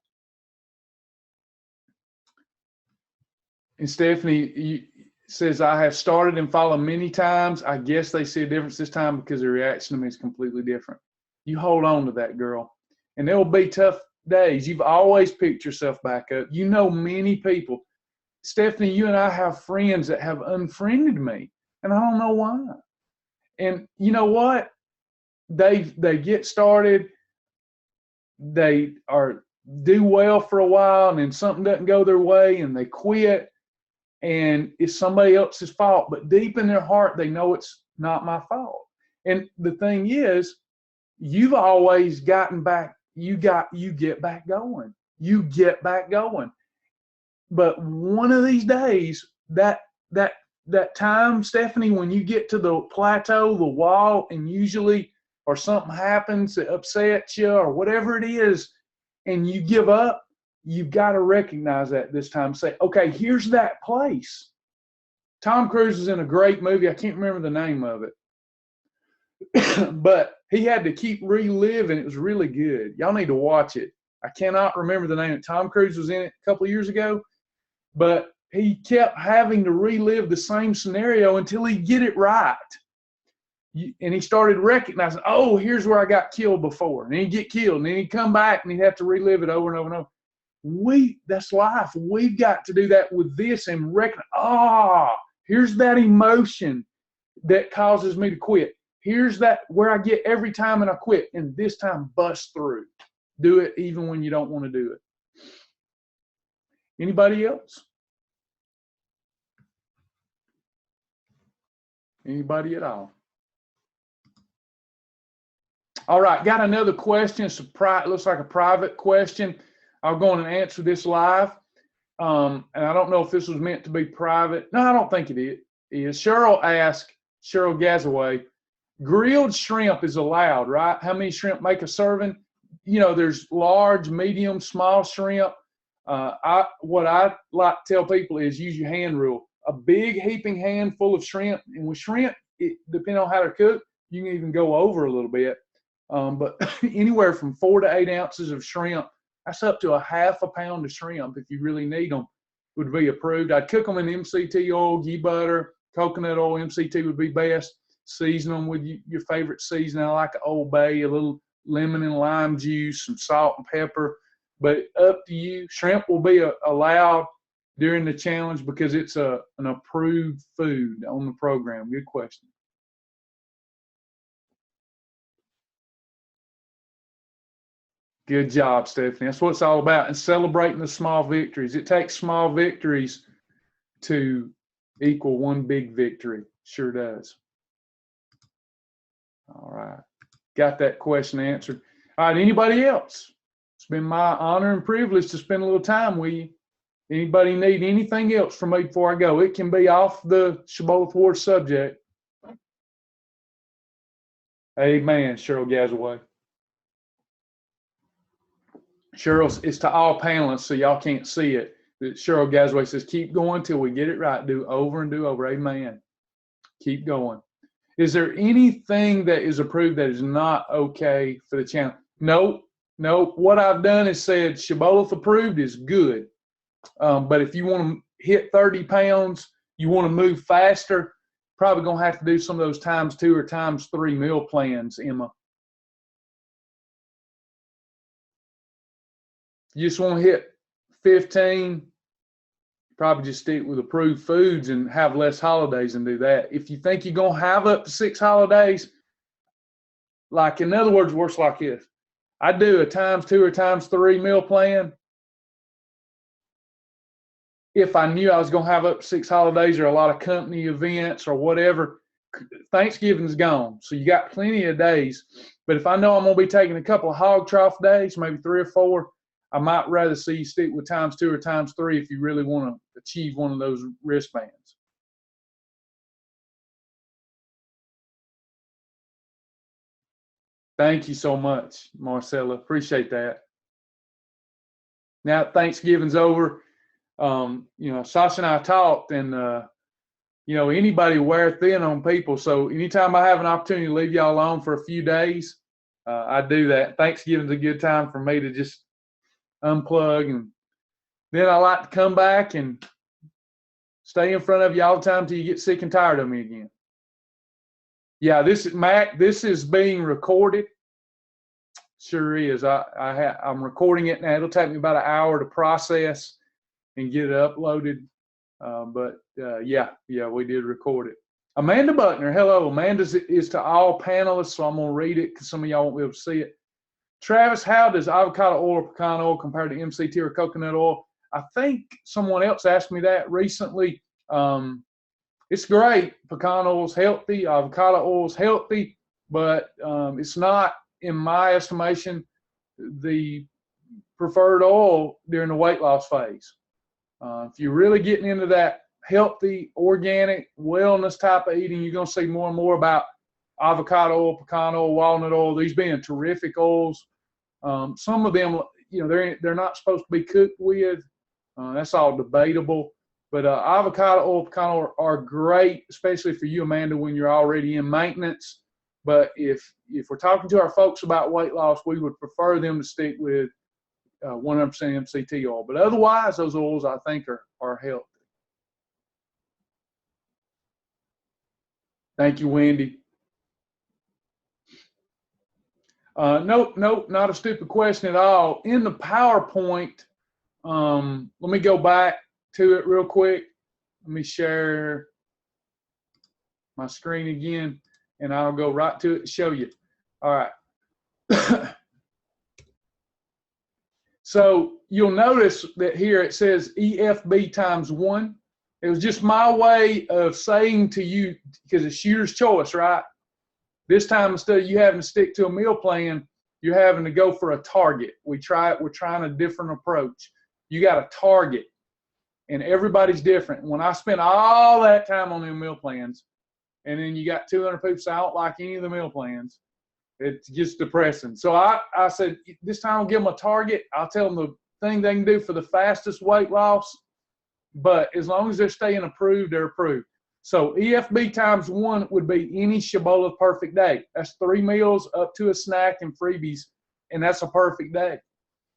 And Stephanie says, I have started and followed many times. I guess they see a difference this time because the reaction to me is completely different. You hold on to that, girl. And there will be tough days. You've always picked yourself back up. Many people. Stephanie, you and I have friends that have unfriended me, and I don't know why. And you know what? They get started. They do well for a while, and then something doesn't go their way, and they quit. And it's somebody else's fault. But deep in their heart, they know it's not my fault. And the thing is, you've always gotten back. You get back going. You get back going. But one of these days, that time, Stephanie, when you get to the plateau, the wall, and usually, or something happens that upsets you, or whatever it is, and you give up, you've got to recognize that this time. Say, okay, here's that place. Tom Cruise is in a great movie. I can't remember the name of it. But he had to keep reliving. It was really good. Y'all need to watch it. I cannot remember the name. Tom Cruise was in it a couple of years ago, but he kept having to relive the same scenario until he get it right. And he started recognizing, oh, here's where I got killed before. And he'd get killed, and then he'd come back, and he'd have to relive it over and over and over. That's life. We've got to do that with this and recognize, here's that emotion that causes me to quit. Here's that where I get every time and I quit, and this time bust through. Do it even when you don't want to do it. Anybody else? Anybody at all? All right, got another question. It looks like a private question. I'll go on and answer this live. And I don't know if this was meant to be private. No, I don't think it is. Cheryl asked, Cheryl Gazaway, grilled shrimp is allowed, right? How many shrimp make a serving? There's large, medium, small shrimp. What I like to tell people is use your hand rule. A big heaping handful of shrimp, and with shrimp, depending on how they're cooked, you can even go over a little bit. But anywhere from 4 to 8 ounces of shrimp, that's up to a half a pound of shrimp if you really need them, would be approved. I'd cook them in MCT oil, ghee butter, coconut oil. MCT would be best. Season them with your favorite seasoning. I like an Old Bay, a little lemon and lime juice, some salt and pepper. But up to you. Shrimp will be allowed during the challenge because it's an approved food on the program. Good question. Good job, Stephanie. That's what it's all about. And celebrating the small victories. It takes small victories to equal one big victory. Sure does. All right. Got that question answered. All right. Anybody else? It's been my honor and privilege to spend a little time with you. Anybody need anything else from me before I go? It can be off the Shibboleth War subject. Amen, Cheryl Gazaway. Cheryl, it's to all panelists, so y'all can't see it. Cheryl Gazaway says, keep going till we get it right. Do over and do over. Amen. Keep going. Is there anything that is approved that is not okay for the channel? Nope. What I've done is said Shibboleth approved is good. But if you want to hit 30 pounds, you want to move faster, probably going to have to do some of those ×2 or ×3 meal plans, Emma. You just want to hit 15, probably just stick with approved foods and have less holidays and do that. If you think you're going to have up to 6 holidays, like in other words, works like this. I do a ×2 or ×3 meal plan. If I knew I was going to have up to 6 holidays or a lot of company events or whatever, Thanksgiving's gone. So you got plenty of days. But if I know I'm going to be taking a couple of hog trough days, maybe 3 or 4, I might rather see you stick with ×2 or ×3 if you really want to achieve one of those wristbands. Thank you so much, Marcella. Appreciate that. Now Thanksgiving's over. Sasha and I talked, and anybody wear thin on people. So anytime I have an opportunity to leave y'all alone for a few days, I do that. Thanksgiving's a good time for me to just unplug, and then I like to come back and stay in front of you all the time till you get sick and tired of me again. Yeah, Mac, this is being recorded. Sure is. I'm recording it now. It'll take me about an hour to process and get it uploaded. Yeah, we did record it. Amanda Buckner, hello. Amanda is to all panelists, so I'm going to read it because some of y'all won't be able to see it. Travis, how does avocado oil or pecan oil compare to MCT or coconut oil? I think someone else asked me that recently. It's great. Pecan oil's healthy. Avocado oil's healthy, but it's not, in my estimation, the preferred oil during the weight loss phase. If you're really getting into that healthy, organic, wellness type of eating, you're going to see more and more about avocado oil, pecan oil, walnut oil, these being terrific oils. Some of them, they're not supposed to be cooked with. That's all debatable. But avocado oil, pecan oil are great, especially for you, Amanda, when you're already in maintenance. But if we're talking to our folks about weight loss, we would prefer them to stick with 100% MCT oil. But otherwise, those oils, I think, are healthy. Thank you, Wendy. Nope, not a stupid question at all. In the PowerPoint, let me go back to it real quick. Let me share my screen again, and I'll go right to it and show you. All right. So you'll notice that here it says EFB ×1. It was just my way of saying to you, because it's shooter's choice, right? This time, instead of you having to stick to a meal plan, you're having to go for a target. We're trying a different approach. You got a target, and everybody's different. When I spent all that time on the meal plans, and then you got 200 people say, I don't like any of the meal plans, it's just depressing. So I said, this time I'll give them a target. I'll tell them the thing they can do for the fastest weight loss, but as long as they're staying approved, they're approved. So EFB ×1 would be any Shibboleth perfect day. That's 3 meals up to a snack and freebies, and that's a perfect day.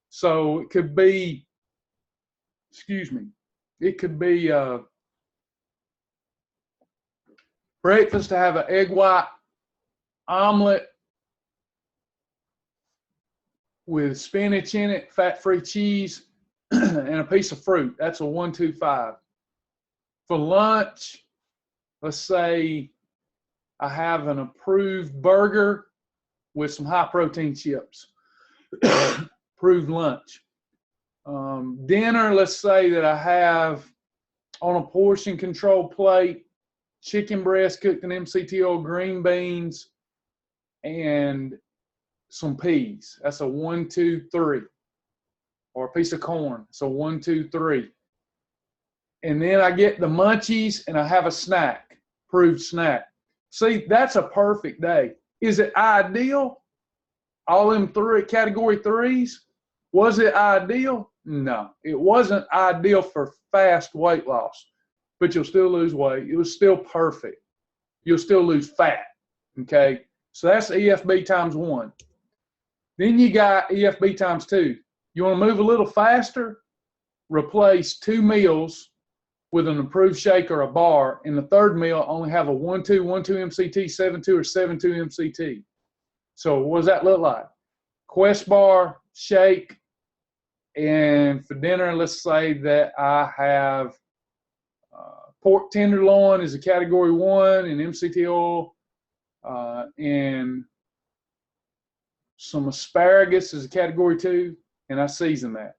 So it could be, breakfast to have an egg white omelet with spinach in it, fat-free cheese, and a piece of fruit. That's a 1, 2, 5. For lunch, let's say I have an approved burger with some high-protein chips. Approved lunch. Dinner, let's say that I have on a portion control plate chicken breast cooked in MCT oil, green beans, and some peas. That's a 1, 2, 3. Or a piece of corn. So 1, 2, 3. And then I get the munchies and I have a snack, approved snack. See, that's a perfect day. Is it ideal? All them category 3s? Was it ideal? No, it wasn't ideal for fast weight loss, but you'll still lose weight. It was still perfect. You'll still lose fat, okay? So that's EFB ×1. Then you got EFB ×2. You want to move a little faster? Replace 2 meals with an approved shake or a bar, and the third meal only have a 1, 2, 1, 2 MCT, 7, 2, or 7, 2 MCT. So what does that look like? Quest bar, shake, and for dinner, let's say that I have pork tenderloin is a category 1 in MCT oil, and some asparagus is a category 2, and I season that.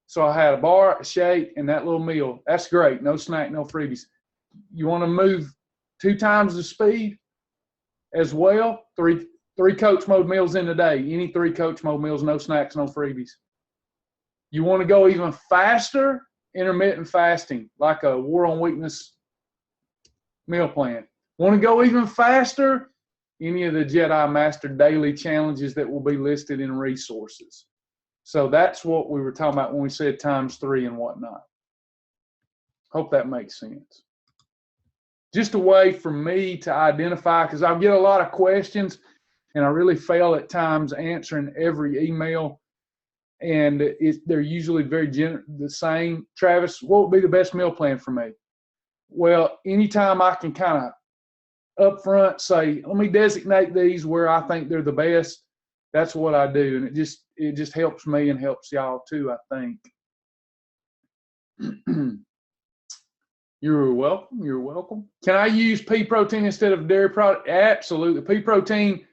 So I had a bar, a shake, and that little meal. That's great. No snack, no freebies. You want to move 2 times the speed as well? Three coach mode meals in a day. Any 3 coach mode meals, no snacks, no freebies. You want to go even faster? Intermittent fasting, like a War on Weakness meal plan. Want to go even faster? Any of the Jedi Master daily challenges that will be listed in resources. So that's what we were talking about when we said ×3 and whatnot. Hope that makes sense. Just a way for me to identify, because I get a lot of questions and I really fail at times answering every email. And they're usually the same. Travis, what would be the best meal plan for me? Well, anytime I can kind of up front say, let me designate these where I think they're the best, that's what I do. And it just helps me and helps y'all too, I think. You're welcome. You're welcome. Can I use pea protein instead of dairy product? Absolutely. Pea protein,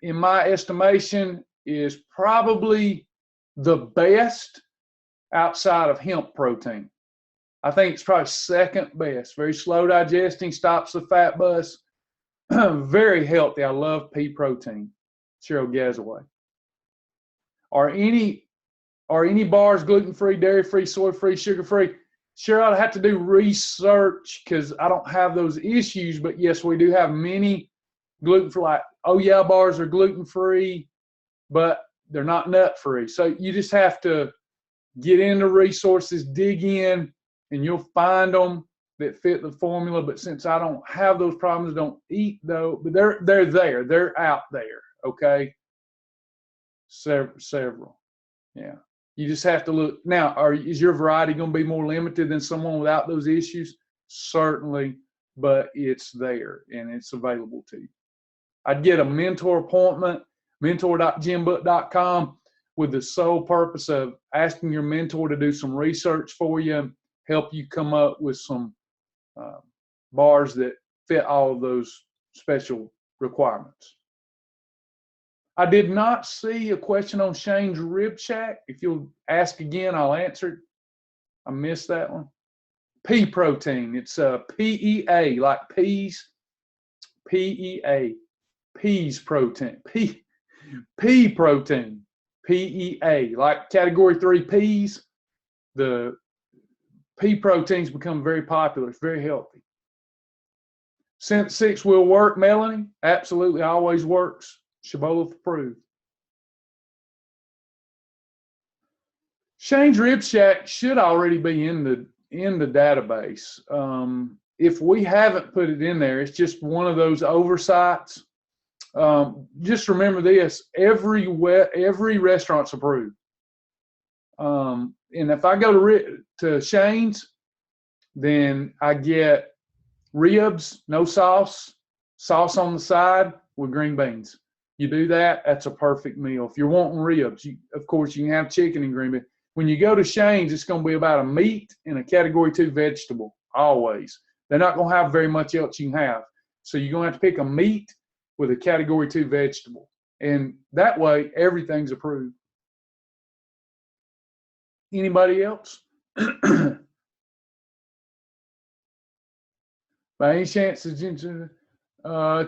in my estimation, is probably the best outside of hemp protein. I think it's probably second best. Very slow digesting, stops the fat bus. Very healthy. I love pea protein. Cheryl Gazaway. Are any bars gluten-free, dairy-free, soy-free, sugar-free? Cheryl, I'd have to do research because I don't have those issues. But yes, we do have many gluten-free. Like, oh yeah, bars are gluten-free, but they're not nut-free. So you just have to get into resources, dig in, and you'll find them that fit the formula. But since I don't have those problems, don't eat though. But they're there. They're out there. Okay. Several. Yeah. You just have to look. Now, is your variety going to be more limited than someone without those issues? Certainly, but it's there and it's available to you. I'd get a mentor appointment, mentor.gymbook.com, with the sole purpose of asking your mentor to do some research for you, help you come up with some bars that fit all of those special requirements. I did not see a question on Shane's Rib Shack. If you'll ask again, I'll answer it. I missed that one. Pea protein. It's PEA, like peas. PEA. Peas protein. Pea protein. PEA, like category 3 peas. The pea proteins become very popular. It's very healthy. Since 6 will work, Melanie? Absolutely, always works. Shibboleth approved. Shane's Rib Shack should already be in the database. If we haven't put it in there, it's just one of those oversights. Just remember this: every restaurant's approved. And if I go to Shane's, then I get ribs, no sauce, sauce on the side with green beans. You do that, that's a perfect meal. If you're wanting ribs, of course, you can have chicken and green beans. When you go to Shane's, it's going to be about a meat and a category 2 vegetable, always. They're not going to have very much else you can have. So you're going to have to pick a meat with a category 2 vegetable. And that way, everything's approved. Anybody else? By any chance,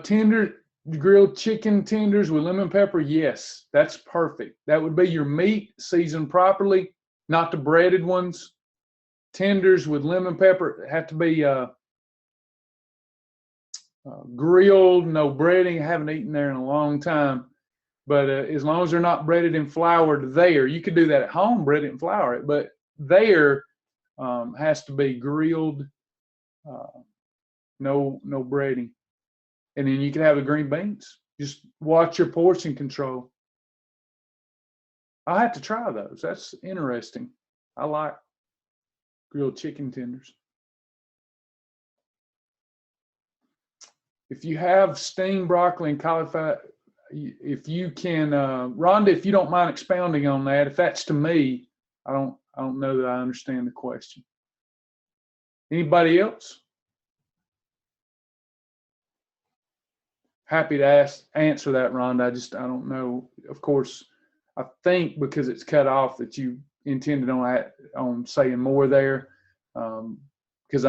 tender grilled chicken tenders with lemon pepper? Yes, that's perfect. That would be your meat seasoned properly, not the breaded ones. Tenders with lemon pepper have to be grilled, no breading. I haven't eaten there in a long time. But as long as they're not breaded and floured there, you could do that at home, bread it and flour it. But there has to be grilled, no breading. And then you can have the green beans. Just watch your portion control. I'll have to try those. That's interesting. I like grilled chicken tenders. If you have steamed broccoli and cauliflower, if you can, Rhonda, if you don't mind expounding on that, if that's to me, I don't know that I understand the question. Anybody else? Happy to answer that, Rhonda. I don't know. Of course, I think because it's cut off that you intended on saying more there. Because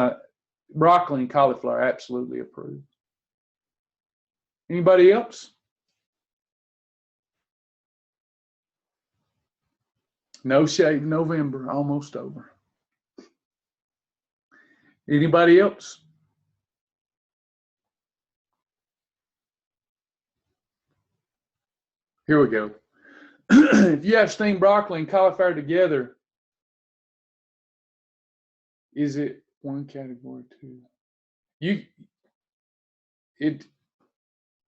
broccoli and cauliflower absolutely approved. Anybody else? No shade November, almost over. Anybody else? Here we go. If you have steamed broccoli and cauliflower together, is it one category two?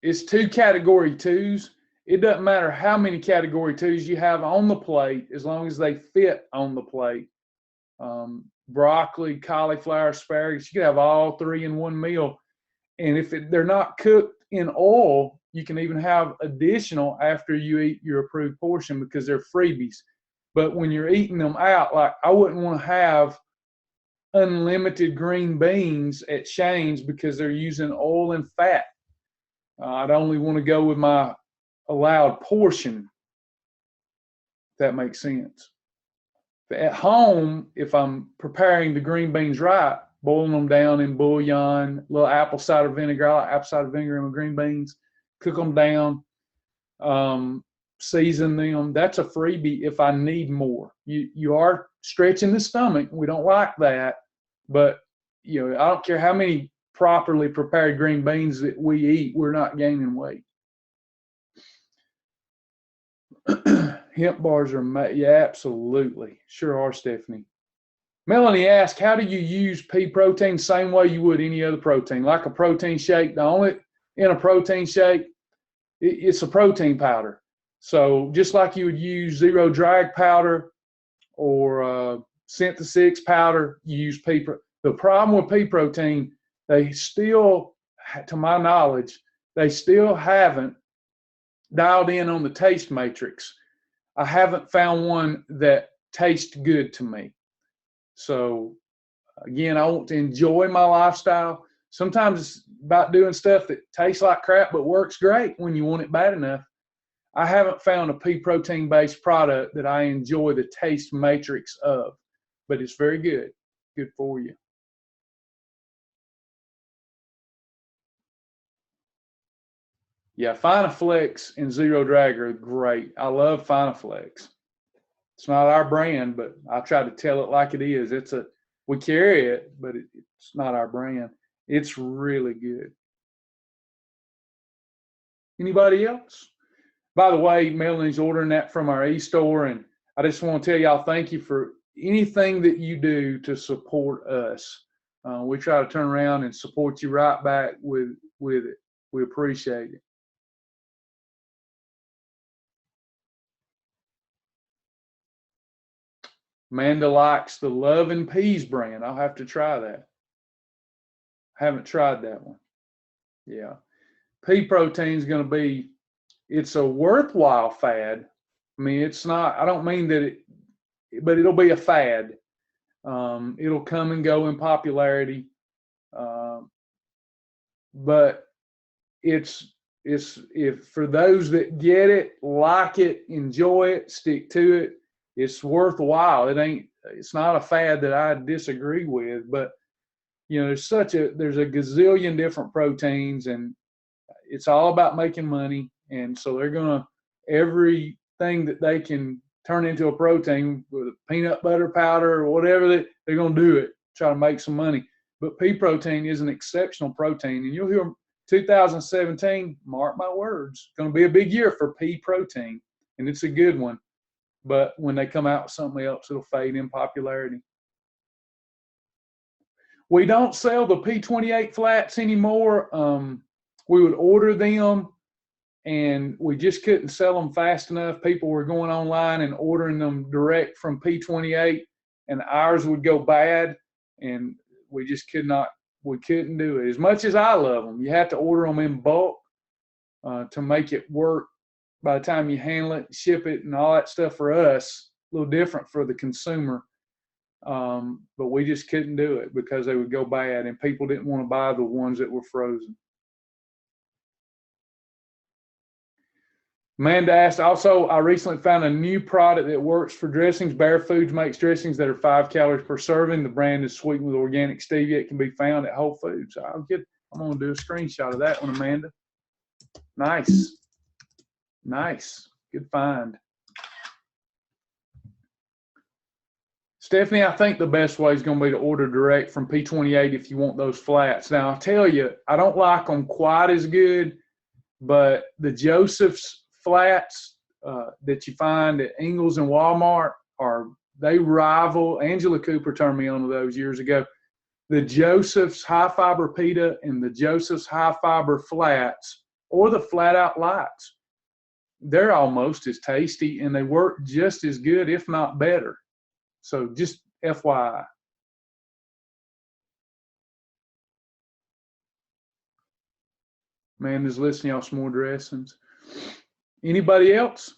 It's two category twos. It doesn't matter how many category twos you have on the plate, as long as they fit on the plate. Broccoli, cauliflower, asparagus, you can have all three in one meal. And if they're not cooked in oil, you can even have additional after you eat your approved portion because they're freebies. But when you're eating them out, like I wouldn't want to have unlimited green beans at Shane's because they're using oil and fat. I'd only want to go with my allowed portion, if that makes sense. At home, if I'm preparing the green beans right, boiling them down in bouillon, a little apple cider vinegar, I like apple cider vinegar in my green beans, cook them down, season them. That's a freebie if I need more. You are stretching the stomach. We don't like that, but I don't care how many properly prepared green beans that we eat, we're not gaining weight. Hemp bars are yeah, absolutely. Sure are, Stephanie. Melanie asked, how do you use pea protein? Same way you would any other protein, like a protein shake. The only in a protein shake, it's a protein powder. So just like you would use zero drag powder or synthesis powder, you use pea protein. The problem with pea protein, they still, to my knowledge, they still haven't dialed in on the taste matrix. I haven't found one that tastes good to me. So again, I want to enjoy my lifestyle. Sometimes it's about doing stuff that tastes like crap but works great when you want it bad enough. I haven't found a pea protein based product that I enjoy the taste matrix of, but it's very good. Good for you. Yeah, Finaflex and Zero Drag are great. I love Finaflex. It's not our brand, but I try to tell it like it is. We carry it, but it's not our brand. It's really good. Anybody else? By the way, Melanie's ordering that from our e-store, and I just want to tell y'all thank you for anything that you do to support us. We try to turn around and support you right back with it. We appreciate it. Amanda likes the Love and Peas brand. I'll have to try that. I haven't tried that one. Yeah. Pea protein is going to be, it's a worthwhile fad. I mean, it's not, I don't mean that but it'll be a fad. It'll come and go in popularity. But it's if for those that get it, like it, enjoy it, stick to it, it's worthwhile. It's not a fad that I disagree with, but there's a gazillion different proteins, and it's all about making money. And so they're gonna, everything that they can turn into a protein with peanut butter powder or whatever, they're gonna do it, try to make some money. But pea protein is an exceptional protein, and you'll hear 2017, mark my words, going to be a big year for pea protein, and it's a good one. But when they come out with something else, it'll fade in popularity. We don't sell the P28 flats anymore. We would order them, and we just couldn't sell them fast enough. People were going online and ordering them direct from P28, and ours would go bad, and we just couldn't do it. As much as I love them, you have to order them in bulk to make it work. By the time you handle it, ship it, and all that stuff for us, a little different for the consumer. But we just couldn't do it because they would go bad, and people didn't want to buy the ones that were frozen. Amanda asked, also, I recently found a new product that works for dressings. Bear Foods makes dressings that are 5 calories per serving. The brand is sweetened with organic stevia. It can be found at Whole Foods. I'm going to do a screenshot of that one, Amanda. Nice. Nice. Good find. Stephanie, I think the best way is going to be to order direct from P28 if you want those flats. Now, I'll tell you, I don't like them quite as good, but the Joseph's flats that you find at Ingles and Walmart they rival. Angela Cooper turned me on to those years ago. The Joseph's high fiber pita and the Joseph's high fiber flats, or the flat out lights, they're almost as tasty and they work just as good, if not better. So just FYI. Amanda's listing y'all some more dressings. Anybody else?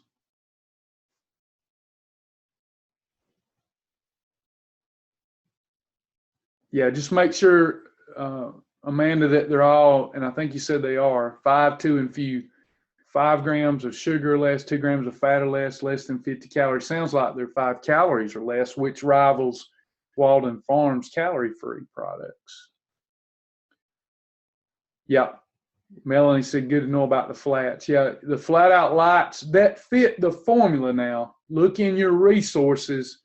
Yeah, just make sure, Amanda, that they're all, and I think you said they are, 5, 2, and few. 5 grams of sugar or less, 2 grams of fat or less, less than 50 calories. Sounds like they're 5 calories or less, which rivals Walden Farms calorie-free products. Yeah. Melanie said, good to know about the flats. Yeah, the flat out lights that fit the formula now. Look in your resources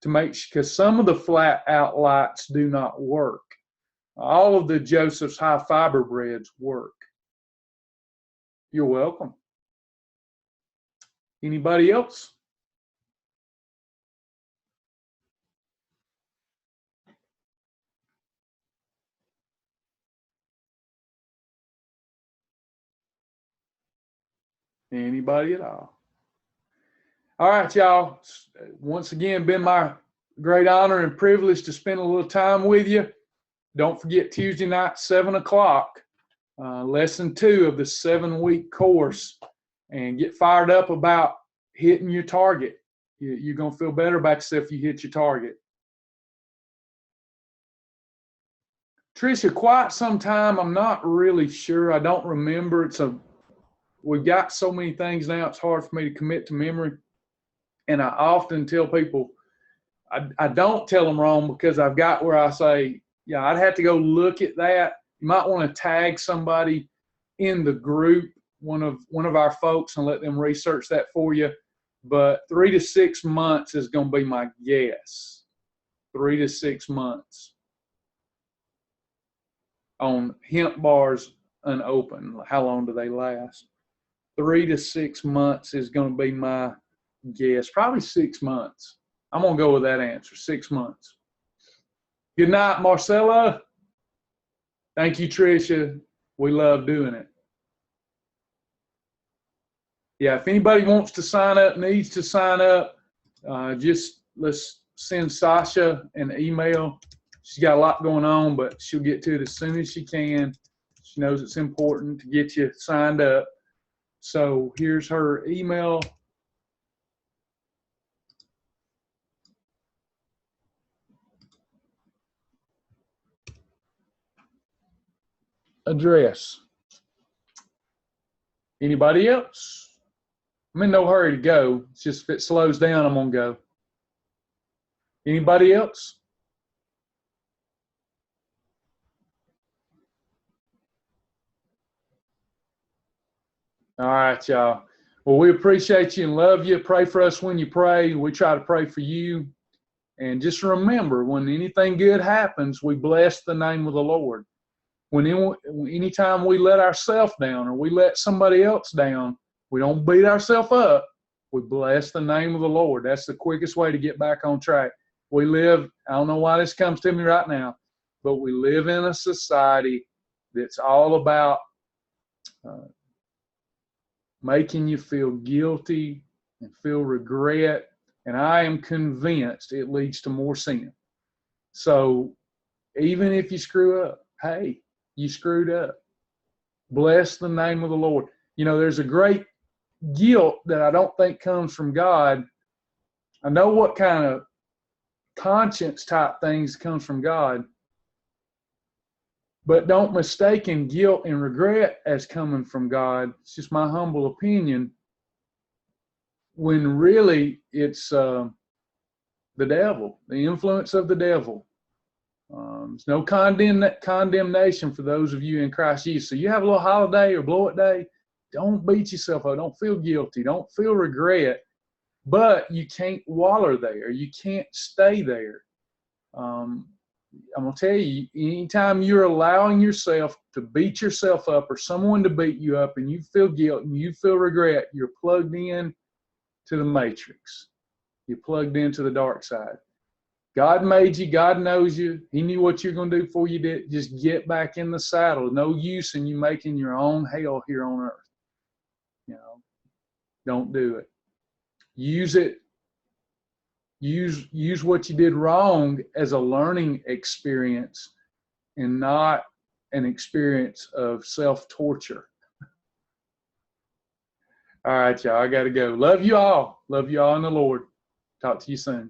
to make sure, because some of the flat out lights do not work. All of the Joseph's high fiber breads work. You're welcome. Anybody else? Anybody at all? All right, y'all. Once again, been my great honor and privilege to spend a little time with you. Don't forget Tuesday night, 7 o'clock, lesson 2 of the 7-week course, and get fired up about hitting your target. You're going to feel better about yourself if you hit your target. Tricia, quite some time, I'm not really sure. I don't remember. We've got so many things now, it's hard for me to commit to memory. And I often tell people, I don't tell them wrong because I've got where I say, yeah, I'd have to go look at that. You might want to tag somebody in the group, one of our folks, and let them research that for you. But 3 to 6 months is going to be my guess. 3 to 6 months on hemp bars unopened. How long do they last? 3 to 6 months is going to be my guess. Probably 6 months. I'm going to go with that answer, 6 months. Good night, Marcella. Thank you, Tricia. We love doing it. Yeah, if anybody wants to sign up, needs to sign up, just let's send Sasha an email. She's got a lot going on, but she'll get to it as soon as she can. She knows it's important to get you signed up. So here's her email. Address. Anybody else? I'm in no hurry to go. It's just if it slows down, I'm going to go. Anybody else? All right, y'all. Well, we appreciate you and love you. Pray for us when you pray. We try to pray for you. And just remember, when anything good happens, we bless the name of the Lord. Anytime we let ourselves down or we let somebody else down, we don't beat ourselves up. We bless the name of the Lord. That's the quickest way to get back on track. We live, I don't know why this comes to me right now, but we live in a society that's all about making you feel guilty and feel regret. And I am convinced it leads to more sin. So even if you screw up, hey, you screwed up. Bless the name of the Lord. You know, there's a great guilt that I don't think comes from God. I know what kind of conscience type things comes from God, but don't mistake guilt and regret as coming from God. It's just my humble opinion. when really it's the devil, the influence of the devil. There's no condemnation for those of you in Christ Jesus. So you have a little holiday or blow it day, don't beat yourself up. Don't feel guilty. Don't feel regret. But you can't waller there. You can't stay there. I'm going to tell you, anytime you're allowing yourself to beat yourself up or someone to beat you up and you feel guilt and you feel regret, you're plugged in to the matrix. You're plugged into the dark side. God made you. God knows you. He knew what you're going to do before you did. Just get back in the saddle. No use in you making your own hell here on earth. You know, don't do it. Use it. Use what you did wrong as a learning experience and not an experience of self-torture. All right, y'all. I got to go. Love you all. Love you all in the Lord. Talk to you soon.